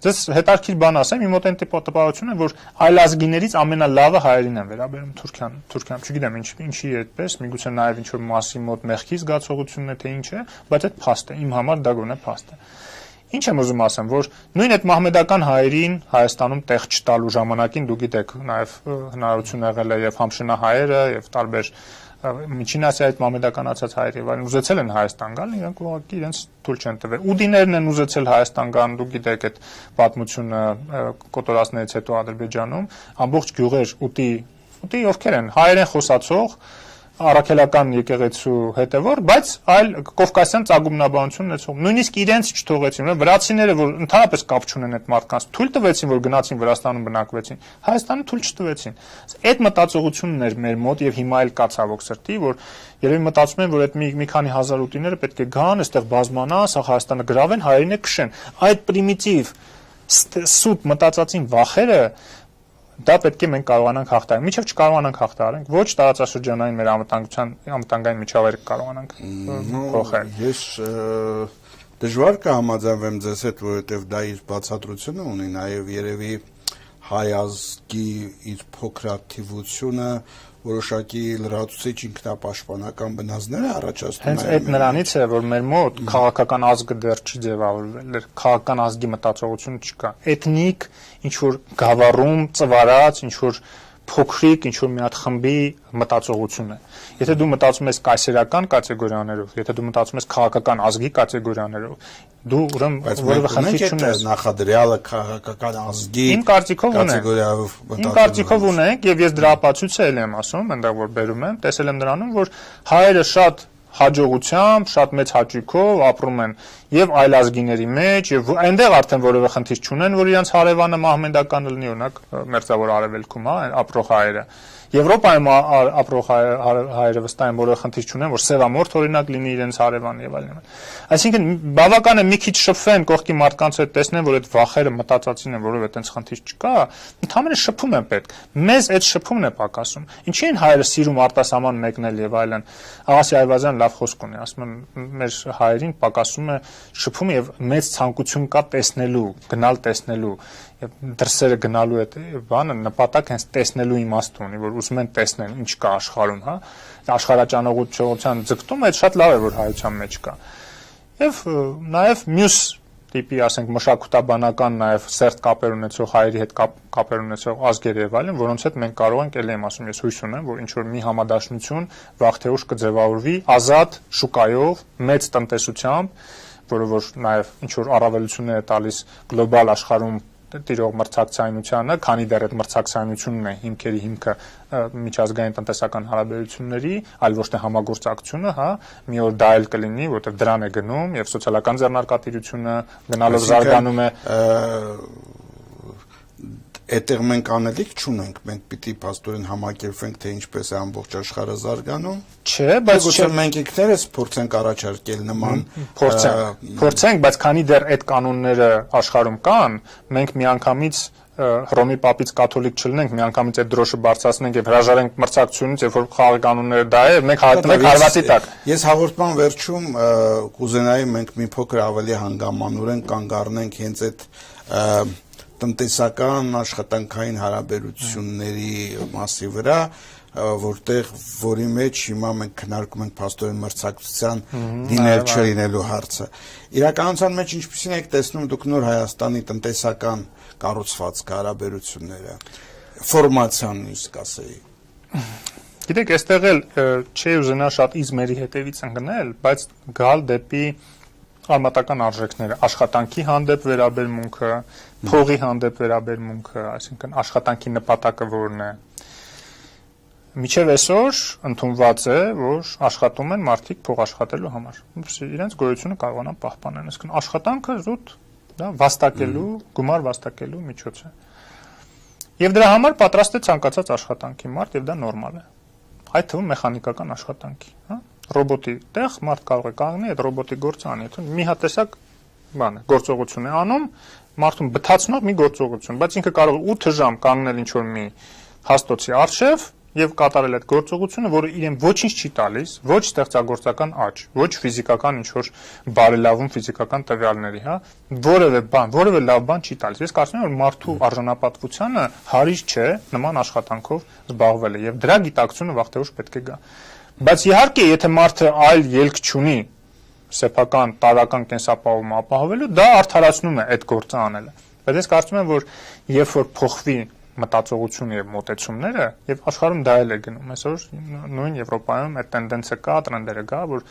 ձեզ հետաքրքիր բան ասեմ, իմ մոտ այն տպավորություն է, որ այլազգիներից ամենալավը հայերին են վերաբերում Թուրքիան, չգիտեմ ինչի է այդպես, միգուցե նաեւ ինչ որ մասի մոտ մեղքի զգացողությունն է թե ինչ է, բայց այդ փաստ է, իմ համար դա գոնե փաստ է։ Ինչ եմ ուզում ասեմ, որ նույն այդ մահմեդական հայերին Հայաստանում տեղ չտալու ժամանակին դու գիտեք, նաև հնարավորություն եղել է եւ համշնահայերը եւ տարբեր Միջին Ասիայից մամեդականացած հայեր եւ այլն ուզեցել են Հայաստան գալ, իրենք ուղղակի իրենց թույլ չեն տվել։ Ուդիներն են ուզեցել Հայաստան գան, դուք գիտեք այդ պատմությունը կոտորածներից հետո Ադրբեջանում, ամբողջ գյուղեր ուտի ովքեր են, հայերեն խոսացող առաքելական եկեղեցու հետևոր, բայց այլ կովկասյան ծագումնաբանություն ունեցող, նույնիսկ իրենց չթողեցին, վրացիները, որ ընդհանրապես կապ չունեն այդ մարդկանց, թույլ տվեցին, որ գնացին Վրաստանում բնակվեցին, Հայաստանը թույլ չտվեցին։ Այդ մտածողությունն էր մեր մոտ եւ հիմա էլ կա ցավոք սրտի, որ երևի մտածում են, որ այդ մի քանի հազար ուտիները պետք է գան, այստեղ բազմանան, սա Հայաստանը գրավեն, հայերին է քշեն։ Այդ պրիմիտիվ սուտ մտածածին վախերը դա պետք է մենք կարողանանք հաղթահարել։ Միջև չկարողանանք հաղթահարենք, ոչ տարածաշրջանային մեր անվտանգային միջավայրը կարողանանք փոխել։ Ես դժվար կհամաձայնվեմ ձեզ հետ, որովհետև դա իր բացատրությունը ունի, նաև երևի հայ ազգի իր փոքրաթիվությունը որոշակի լրացուցիչ ինքնապաշտպանական բնազդներ առաջացնում։ Հենց այդ նրանից է, որ մեր մոտ քաղաքական ազգը դեռ չի ձևավորվել, քաղաքական ազգի մտածողություն չկա։ Էթնիկ ինչ-որ գավառում ծվարած, ինչ-որ փոքրիկ, ինչ-որ մի հատ խմբի մտածողություն է։ Եթե դու մտածում ես կայսերական կատեգորիաներով, եթե դու մտածում ես քաղաքական ազգի կատեգորիաներով, դու ուրեմն որևէ խնդիր չունես նախադրյալը քաղաքական ազգի կատեգորիայով Իմ կարծիքով ունենք եւ ես դրա ապացույցը եմ ասում, այնտեղ որ բերում եմ, տեսել եմ նրանում, որ հայերը շատ հաջողությամբ, շատ մեծ հաճույքով ապրում են եւ այլ ազգիների մեջ եւ այնտեղ արդեն որևէ խնդիր չունեն, որ իրենց հարևանը մահմեդական լինի, օրինակ մերձավոր արևելքում, ապրող հայերը։ Եվրոպայում ապրող հայերը վստահ են որևէ խնդիր չունեն, որ սևամորթ օրինակ լինի իրենց հարևան եւ այլն։ Այսինքն բավական է մի քիչ շփվեն կողքի մարդկանց հետ, տեսնեն, որ այդ վախերը մտածածին են, որովհետեւ այդպես խնդիր չկա, ընդհանրապես շփում են պետք։ Մեզ այդ շփումն է պակասում։ Ինչի են հայերը սիրում արտասահման մեկնել եւ այլն։ Աղասի Այվազյան լավ խոսք ունի, ասում են մեր հայերին պակասում է շփումը եւ մեծ ցանկություն կա տեսնելու, գնալ տեսնելու եւ դրսերը գնալու այդ բանը նպատակ հենց տեսնելու իմաստ ունի, որ ուզում են տեսնել ինչ կա աշխարհում, հա, աշխարհաճանողության ձգտումը այդ շատ լավ է, որ հայության մեջ կա։ Եվ նաեւ մյուս տիպի, ասենք, մշակութաբանական նաեւ սերտ կապեր ունեցող հայերի հետ կապեր ունեցող ազգեր եւ այլն, որոնց հետ մենք կարող ենք, ելի եմ ասում, ես հույս ունեմ, որ ինչ որ մի համադաշնություն վաղ թե ուշ կձևավորվի ազատ շուկայով, մեծ տնտեսությամբ, որը որ նաեւ ինչ որ առավելություններ է տալիս գլոբալ աշխարհում տիրող մրցակցայնությանը, քանի դեռ այդ մրցակցայնությունն է հիմքերի հիմքը միջազգային տնտեսական հարաբերությունների, այլ ոչ թե համագործակցությունը, հա, մի օր դա էլ կլինի, որտեղ դրան է գնում եւ սոցիալական ձեռնարկատիրությունը գնալով զարգանում է։ Այդտեղ մենք անելիք չունենք, մենք պիտի փաստորեն համակերպենք, թե ինչպես է ամբողջ աշխարհը զարգանում։ Չէ, բայց չէ, մենք ինքներս փորձենք առաջարկել նման փորձենք, բայց քանի դեռ այդ կանոնները աշխարհում կան, մենք միանգամից Հռոմի պապից կաթոլիկ չլինենք, միանգամից այդ դրոշը բարձրացնենք եւ հրաժարենք մրցակցությունից, երբ որ խաղի կանոնները դա է, մենք հայտնենք հարվածի տակ։ Ես հաղորդման վերջում կուզենայի մենք մի փոքր ավելի հանգամանորեն կանգ առնենք հենց այդ տնտեսական աշխատանքային հարաբերությունների մասի վրա, որի մեջ հիմա մենք քննարկում ենք փաստորեն մրցակցության դինել չլինելու հարցը։ Իրականության մեջ ինչպիսին եք տեսնում դուք նոր Հայաստանի տնտեսական կառուցվածքը հարաբերությունները, ֆորմացիան իսկ ասեի։ Գիտեք, այստեղ էլ չի ուզենա շատ իզմերի հետևից ընկնել, բայց գալ դեպի արմատական արժեքները, աշխատանքի հանդեպ վերաբերմունքը, փողի հանդեպ վերաբերմունքը, այսինքն աշխատանքի նպատակը որն է։ Միջև այսօր ընդունված է, որ աշխատում են մարդիկ փող աշխատելու համար, իրենց գոյությունը կարողանան պահպանել, այսինքն աշխատանքը զուտ դա վաստակելու, գումար վաստակելու միջոց է։ Եվ դրա համար պատրաստ է ցանկացած աշխատանքի մարդ եւ դա նորմալ է։ Այդ թվում մեխանիկական աշխատանքի, հա։ Ռոբոտի տեղ մարդ կարող է կանգնի այդ ռոբոտի գործը անի, մի հատ տեսակ բան է, գործողություն է անում, մարդուն բթացնող մի գործողություն, բայց ինքը կարող է 8 ժամ կանգնել ինչ-որ մի հաստոցի առջև եւ կատարել այդ գործողությունը, որը իրեն ոչինչ չի տալիս, ոչ ստեղծագործական աճ, ոչ ֆիզիկական ինչ-որ բարելավում ֆիզիկական տվյալների, հա, որևէ բան, որևէ լավ բան չի տալիս։ Ես կարծում եմ, որ մարդու արժանապատվությանը հարիր չէ նման աշխատանքով զբաղվելը եւ դրա գիտակցությունը վաղ թե ուշ պետք է գա։ Բայց իհարկե, եթե մարդը այլ ելք չունի սեփական տարրական կենսապահովումը ապահովելու, դա արդարացնում է այդ գործը անելը։ Բայց ես կարծում եմ, որ երբ որ փոխվի մտածողությունը եւ մոտեցումները եւ աշխարհում դա էլ է գնում այսօր նույն Եվրոպայում այդ տենդենսը կա, տրենդերը կա, որ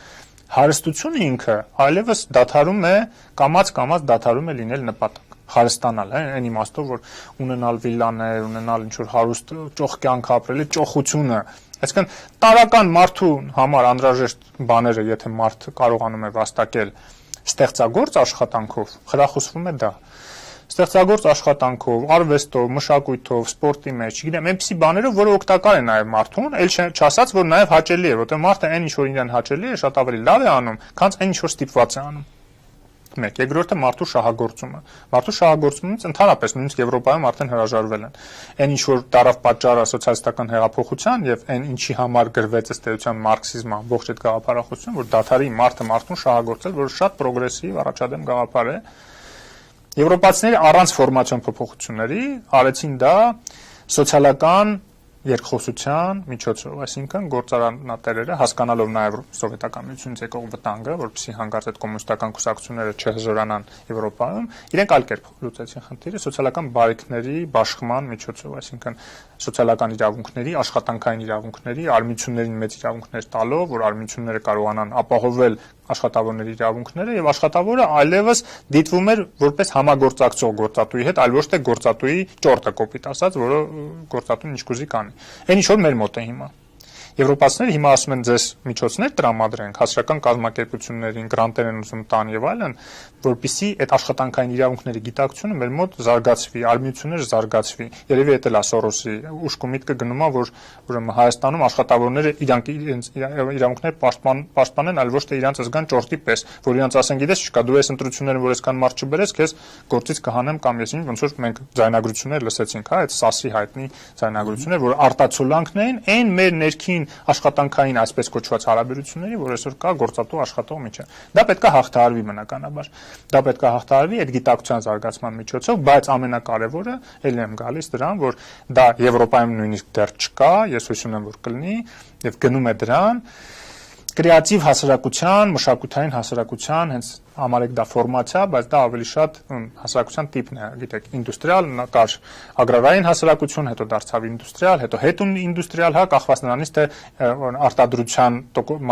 հարստությունը ինքը այլևս դադարում է կամած դադարում է լինել նպատակ հարստանալ, այն իմաստով որ ունենալ վիլլաներ, ունենալ ինչ որ հարուստ ճոխ կյանք ապրելի ճոխությունը, այսինքն տարական մարդու համար անհրաժեշտ բաները, եթե մարդ կարողանում է վաստակել ստեղծագործ աշխատանքով, խրախուսվում է դա ստեղծագործ աշխատանքով, արվեստով, մշակույթով, սպորտի մեջ, չգիտեմ, այնպիսի բաներով, որը օգտակար է նաև մարդուն, այլ չասած, որ նաև հաճելի է, որտեղ մարդը այն ինչ որ իրեն հաճելի է, շատ ավելի լավ է անում, քան այն ինչ որ ստիպված է անում։ Մեկ, երկրորդը մարդու շահագործումը։ Մարդու շահագործումից ընդհանրապես նույնիսկ Եվրոպայում արդեն հրաժարվել են։ Այն ինչ որ դարավ պատճառը սոցիալիստական հեղափոխության եւ այն ինչի համար գրվեց ըստ էության մարքսիզմը, ողջ այդ գաղափարախոսությունը, որ դադարի մարդը մարդուն շահագործել, որ շատ պրոգրեսիվ առաջադեմ գաղափար է։ Եվրոպացիները առանց ֆորմացիոն փոփոխությունների արեցին դա սոցիալական երկխոսության միջոցով, այսինքն գործարանատերերը հասկանալով նաև սովետական միությունից եկող վտանգը, որպեսզի հանկարծ այդ կոմունիստական կուսակցությունները չհզորանան Եվրոպայում, իրենք այլ կերպ լուծեցին խնդիրը սոցիալական բարիքների բաշխման միջոցով, այսինքն սոցիալական իրավունքների, աշխատանքային իրավունքների, արմիություններին մեծ իրավունքներ տալով, որ արմիությունները կարողանան ապահովել աշխատավորների իրավունքները եւ աշխատավորը այլևս դիտվում էր որպես համագործակցող գործատուի հետ, այլ ոչ թե գործատուի ճորտը կոպիտ ասած, որը գործատուն ինչ կուզի կանի։ Այն ինչ որ մեր մոտ է հիմա։ Եվրոպացիները հիմա ասում են ձեզ միջոցներ տրամադրենք, հասարակական կազմակերպություններին, գրանտեր են ուզում տան եւ այլն, որպեսզի այդ աշխատանքային իրավունքների գիտակցությունը մեր մոտ զարգացվի, արմիությունները զարգացվի։ Երևի դա է Սորոսի ուշք ու միտքը գնում է, որ ուրեմն Հայաստանում աշխատավորները իրանք իրենց իրավունքները պաշտպանեն, այլ ոչ թե իրանք զգան ճորտի պես, որ իրանք ասեն, գիտես, չկա, դու այս ընտրությունները, որ այսքան մարդ չբերես, քեզ գործից կհանեմ կամ ես ինչ, ոնց որ մենք ձայնագրություններ լսեցինք, հա, այդ ՍԱՍ-ի հայտնի ձայնագրություններ, որ արտացոլանքն են այն մեր ներքին աշխատանքային այսպես կոչված հարաբերությունների, որ այսօր կա գործատու աշխատող միջև։ Դա պետք է հաղթահարվի բնականաբար։ Դա պետք է հաղթահարվի այդ գիտակցության զարգացման միջոցով, բայց ամենակարևորը ելի եմ գալիս դրան, որ դա Եվրոպայում նույնիսկ դեռ չկա, ես հույս ունեմ, որ կլինի եւ գնում է դրան կրեատիվ հասարակության, մշակութային հասարակության, հենց համարեք դա ֆորմացիա, բայց դա ավելի շատ հասարակության տիպն է, գիտեք, ինդուստրիալ, կար ագրարային հասարակություն, հետո դարձավ ինդուստրիալ, հետո հետինդուստրիալ, հա, կախված նրանից թե արտադրության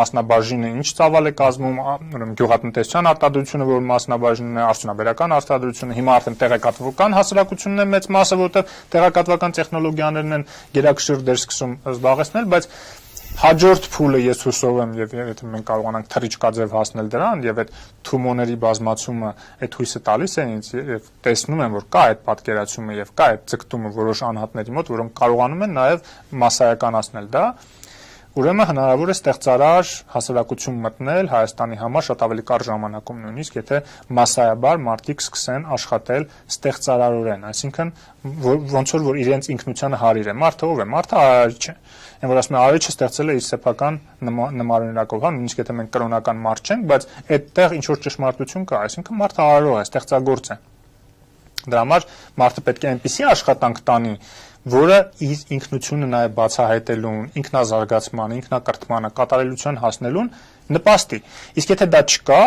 մասնաբաժինը ինչ ծավալ է կազմում, ուրեմն գյուղատնտեսության արտադրությունը, որ մասնաբաժինն է, արդյունաբերական արտադրությունը, հիմա արդեն տեղեկատվական հասարակությունն է մեծ մասը, որտեղ տեղեկատվական տեխնոլոգիաներն են գերակշիռ դեր սկսում զբաղեցնել, բայց հաջորդ փուլը ես հուսով եմ եւ եթե մենք կարողանանք թռիչքաձև հասնել դրան եւ այդ թումոների բազմացումը այդ հույսը տալիս է ինձ եւ տեսնում եմ որ կա այդ պատկերացումը եւ կա այդ ձգտումը որոշ անհատների մոտ որոնք կարողանում են նաեւ մասսայականացնել դա ուրեմն հնարավոր է ստեղծարար հասարակություն մտնել Հայաստանի համար շատ ավելի կարճ ժամանակում նույնիսկ եթե մասսայաբար մարդիկ սկսեն աշխատել ստեղծարարորեն այսինքն ոնց որ իրենց ինքնությանը հարիր է մարդը ով է մարդը արարիչ է այն որ ասում է արարիչը ստեղծել է իր սեփական նմանօրինակով հա նույնիսկ եթե մենք կրոնական մարդ չենք բայց այդտեղ ինչ որ ճշմարտություն կա այսինքն մարդը արարող է ստեղծագործ է դրա համար մարդը պետք է այնպիսի աշխատանք տանի որը իր ինքնությունը նաև բացահայտելուն, ինքնազարգացման, ինքնակրթմանը, կատարելության հասնելուն նպաստի։ Իսկ եթե դա չկա,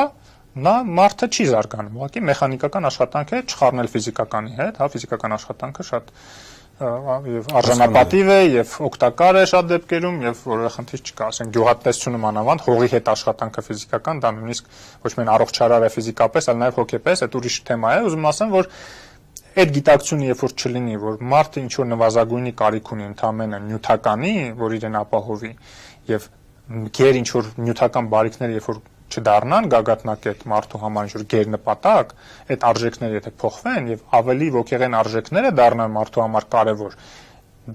նա մարդը չի զարգանում։ Ուղղակի մեխանիկական աշխատանք է չխառնել ֆիզիկականի հետ, հա, ֆիզիկական աշխատանքը շատ եւ արժանապատիվ է եւ օգտակար է շատ դեպքերում եւ որևէ խնդիր չկա, ասենք գյուղատնտեսությունը մանավանդ հողի հետ աշխատանքը ֆիզիկական, դա նույնիսկ ոչ միայն առողջարար է ֆիզիկապես, այլ նաև հոգեպես, այդ ուրիշ թեմա է, ուզում ասեմ, որ այդ գիտակցությունը երբ որ չլինի, որ մարդը ինչ որ նվազագույնի կարիք ունի ընդամենը նյութականի, որ իրեն ապահովի եւ գեր ինչ որ նյութական բարիքները երբ որ չդառնան գագաթնակետ մարդու համար ինչ որ գեր նպատակ, այդ արժեքները եթե փոխվեն եւ ավելի ոգեղեն արժեքները դառնան մարդու համար կարեւոր,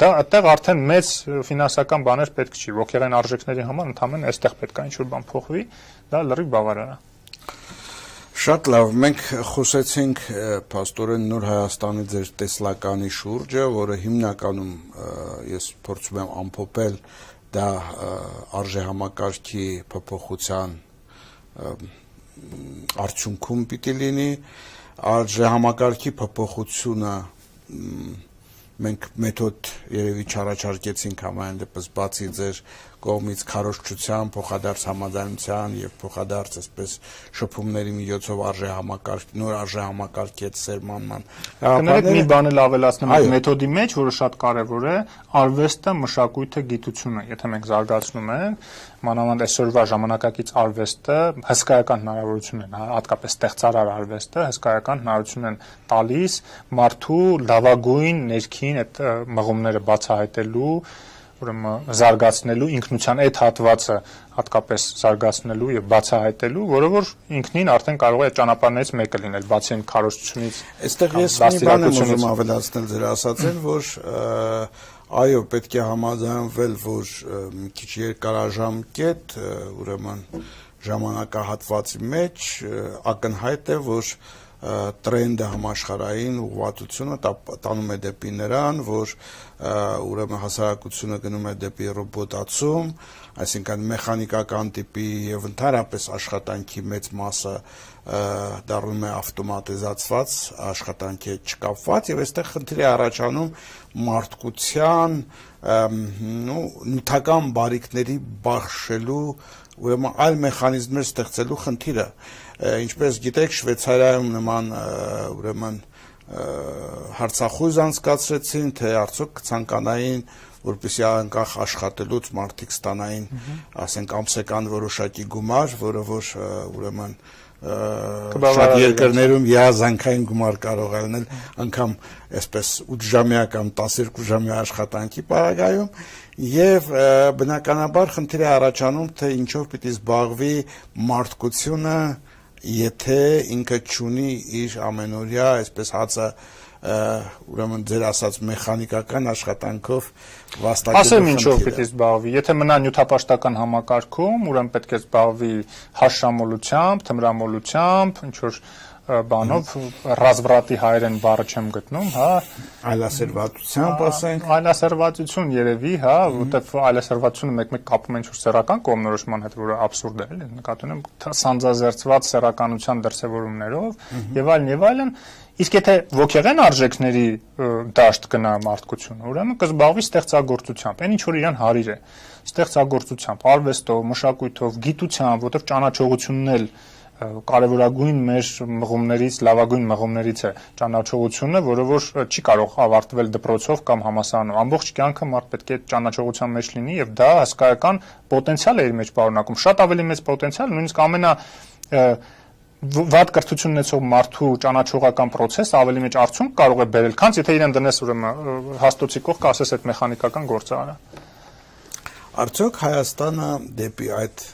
դա այդտեղ արդեն մեծ ֆինանսական բաներ պետք չի, ոգեղեն արժեքների համար ընդամենը այստեղ պետք է ինչ որ բան փոխվի, դա լրիվ բավարար է։ Շատ լավ, մենք խոսեցինք փաստորեն նոր Հայաստանի ձեր տեսլականի շուրջը, որը հիմնականում ես փորձում եմ ամփոփել դա արժեհամակարգի փոփոխության արդյունքում պիտի լինի, արժեհամակարգի փոփոխությունը մենք մեթոդ երևի չառաջարկեցինք համայն դեպս բացի ձեր կողմից քարոզչության, փոխադարձ համաձայնության եւ փոխադարձ այսպես շփումների միջոցով նոր արժե համակարգի հետ սերմանման Կներեք մի բան էլ ավելացնեմ այդ մեթոդի մեջ, որը շատ կարևոր է, արվեստը, մշակույթը, գիտությունը, եթե մենք զարգացնում ենք, մանավանդ այսօրվա ժամանակակից արվեստը հսկայական հնարավորություն են, հատկապես ստեղծարար արվեստը հսկայական հնարավորություն են տալիս մարդու լավագույն ներքին այդ մղումները բացահայտելու, ուրեմն զարգացնելու ինքնության այդ հատվածը հատկապես զարգացնելու եւ բացահայտելու, որը որ ինքնին արդեն կարող է այդ ճանապարհներից մեկը լինել, բացի այն քարոզչությունից։ Այստեղ ես մի բան եմ ուզում ավելացնել ձեր ասածին, որ այո, պետք է համաձայնվել, որ մի քիչ երկարաժամկետ, ուրեմն ժամանակահատվածի մեջ ակնհայտ է, որ տրենդը համաշխարհային ուղղվածությունը տանում է դեպի նրան, որ ուրեմն հասարակությունը գնում է դեպի ռոբոտացում, այսինքն մեխանիկական տիպի եւ ընդհանրապես աշխատանքի մեծ մասը դառնում է ավտոմատիզացված, աշխատանքի հետ չկապված եւ այստեղ խնդիր է առաջանում մարդկության նյութական բարիքների բաշխելու, ուրեմն այլ մեխանիզմներ ստեղծելու խնդիրը, ինչպես գիտեք, Շվեյցարիայում նման ուրեմն հարցախույզ անցկացրեցին, թե արդյոք կցանկանային, որպեսզի անկախ աշխատելուց մարդիկ ստանային, ասենք ամսական որոշակի գումար, որը որ ուրեմն շատ երկրներում երազանքային գումար կարող է լինել, անգամ այսպես 8-ժամյա կամ 12-ժամյա աշխատանքի պարագայում, եւ բնականաբար խնդիր է առաջանում, թե ինչով պիտի զբաղվի մարդկությունը, եթե ինքը չունի իր ամենօրյա, այսպես հացը ուրեմն ձեր ասած մեխանիկական աշխատանքով վաստակելու Ասեմ ինչով պիտի զբաղվի, եթե մնա նյութապաշտական համակարգում, ուրեմն պետք է զբաղվի հաշշամոլությամբ, թմրամոլությամբ, ինչ որ բանով ռազվրատի հայերեն բառը չեմ գտնում, հա, այլասերվածությամբ ասենք, այլասերվածություն երևի, հա, որտեվ այլասերվածությունը մեկ-մեկ կապում են ինչ-որ սեռական կողմնորոշման հետ, որը աբսուրդ է, էլի, նկատի ունեմ սանձազերծված սեռականության դրսևորումներով եւ այլն, իսկ եթե ոգեղեն արժեքների դաշտ գնա մարդկությունը, ուրեմն կզբաղվի ստեղծագործությամբ, այն ինչ որ իրան հարիր է, ստեղծագործությամբ, արվեստով, մշակույթով, գիտությամբ, որտեղ ճանաչողությունն էլ կարևորագույն մեր մղումներից, լավագույն մղումներից է ճանաչողությունը, որը որ չի կարող ավարտվել դպրոցով կամ համալսարանում։ Ամբողջ կյանքը մարդ պետք է ճանաչողության մեջ լինի եւ դա հսկայական պոտենցիալ է իր մեջ պարունակում, շատ ավելի մեծ պոտենցիալ, նույնիսկ ամենա վատ կրթություն ունեցող մարդու ճանաչողական process ավելի մեծ արդյունք կարող է բերել, քան եթե իրեն դնես ուրեմն հաստոցի կողք ասես այդ մեխանիկական գործը արա։ Արդյոք Հայաստանը դեպի այդ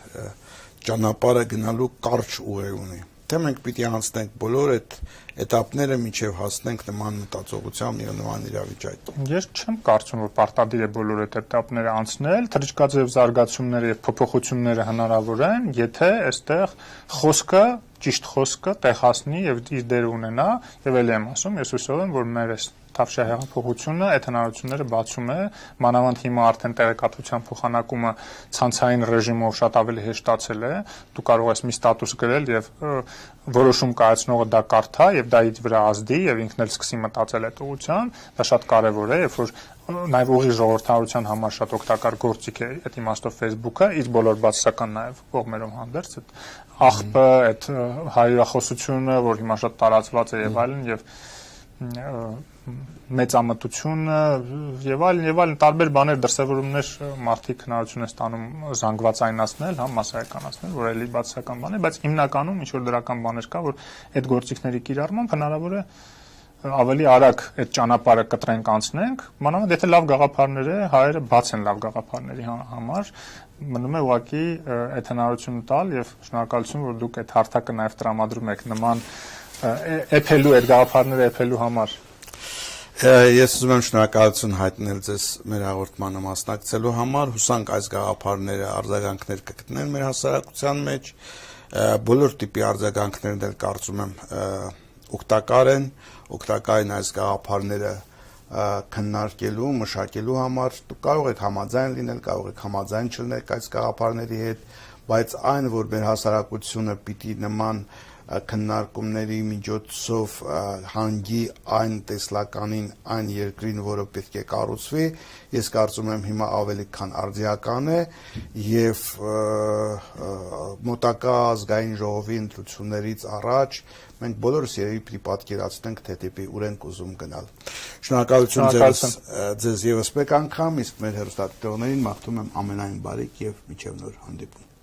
ճանապարհը գնալու կարճ ուղի ունի, թե մենք պիտի անցնենք բոլոր այդ էտապները մինչև հասնենք նման մտածողությամբ եւ նման իրավիճակի։ Ես չեմ կարծում, որ պարտադիր է բոլոր այդ էտապները անցնել, թռիչքաձև զարգացումները եւ փոփոխությունները հնարավոր են, եթե այստեղ խոսքը, ճիշտ խոսքը տեղ հասնի եւ իր դերը ունենա, եւ ելի եմ ասում, ես հուսով եմ, որ մեր այս Թավշյա հեղափոխությունը այդ հնարավորությունները բացում է, մանավանդ հիմա արդեն տեղեկատվության փոխանակումը ցանցային ռեժիմով շատ ավելի հեշտացել է, դու կարող ես մի ստատուս գրել եւ որոշում կայացնողը դա կարդա եւ դա իր վրա ազդի եւ ինքն էլ սկսի մտածել այդ ուղղությամբ, դա շատ կարեւոր է, երբ որ նաեւ ուղիղ ժողովրդավարության համար շատ օգտակար գործիք է այդ իմաստով Facebook-ը, իր բոլոր բացասական նաեւ կողմերով հանդերձ այդ աղբը, այդ հայրախոսությունը, որ հիմա շատ տարածված է եւ այլն եւ մեծամտությունը եւ այլն տարբեր բաներ դրսևորումներ մարդիկ հնարավորություն են ստանում զանգվածայնացնել, հա, մասսայականացնել, որ էլի բացասական բան է, բայց հիմնականում ինչ որ դրական բաներ կա, որ այդ գործիքների կիրառմամբ հնարավոր է ավելի արագ այդ ճանապարհը կտրենք անցնենք, մանավանդ եթե լավ գաղափարներ է, հայերը բաց են լավ գաղափարների համար, մնում է ուղղակի այդ հնարավորությունը տալ եւ շնորհակալություն, որ դուք այդ հարթակը նաեւ տրամադրում եք նման էփելու այդ գաղափարները էփելու համար։ Ես ուզում եմ շնորհակալություն հայտնել ձեզ մեր հաղորդմանը մասնակցելու համար, հուսանք այս գաղափարները արձագանքներ կգտնեն մեր հասարակության մեջ, բոլոր տիպի արձագանքներն էլ կարծում եմ օգտակար են այս գաղափարները քննարկելու, մշակելու համար, դուք կարող եք համաձայն լինել, կարող եք համաձայն չլինել այս գաղափարների հետ, բայց այն, որ մեր հասարակությունը պիտի նման քննարկումների միջոցով հանգի այն տեսլականին, այն երկրին, որը պետք է կառուցվի, ես կարծում եմ հիմա ավելի քան արդիական է եւ մոտակա ազգային ժողովի ընտրություններից առաջ մենք բոլորս երևի պիտի պատկերացնենք, թե դեպի ուր ենք ուզում գնալ։ Շնորհակալություն ձեզ եւս մեկ անգամ, իսկ մեր հեռուստադիտողներին մաղթում եմ ամենայն բարիք եւ մինչեւ նոր հանդիպում։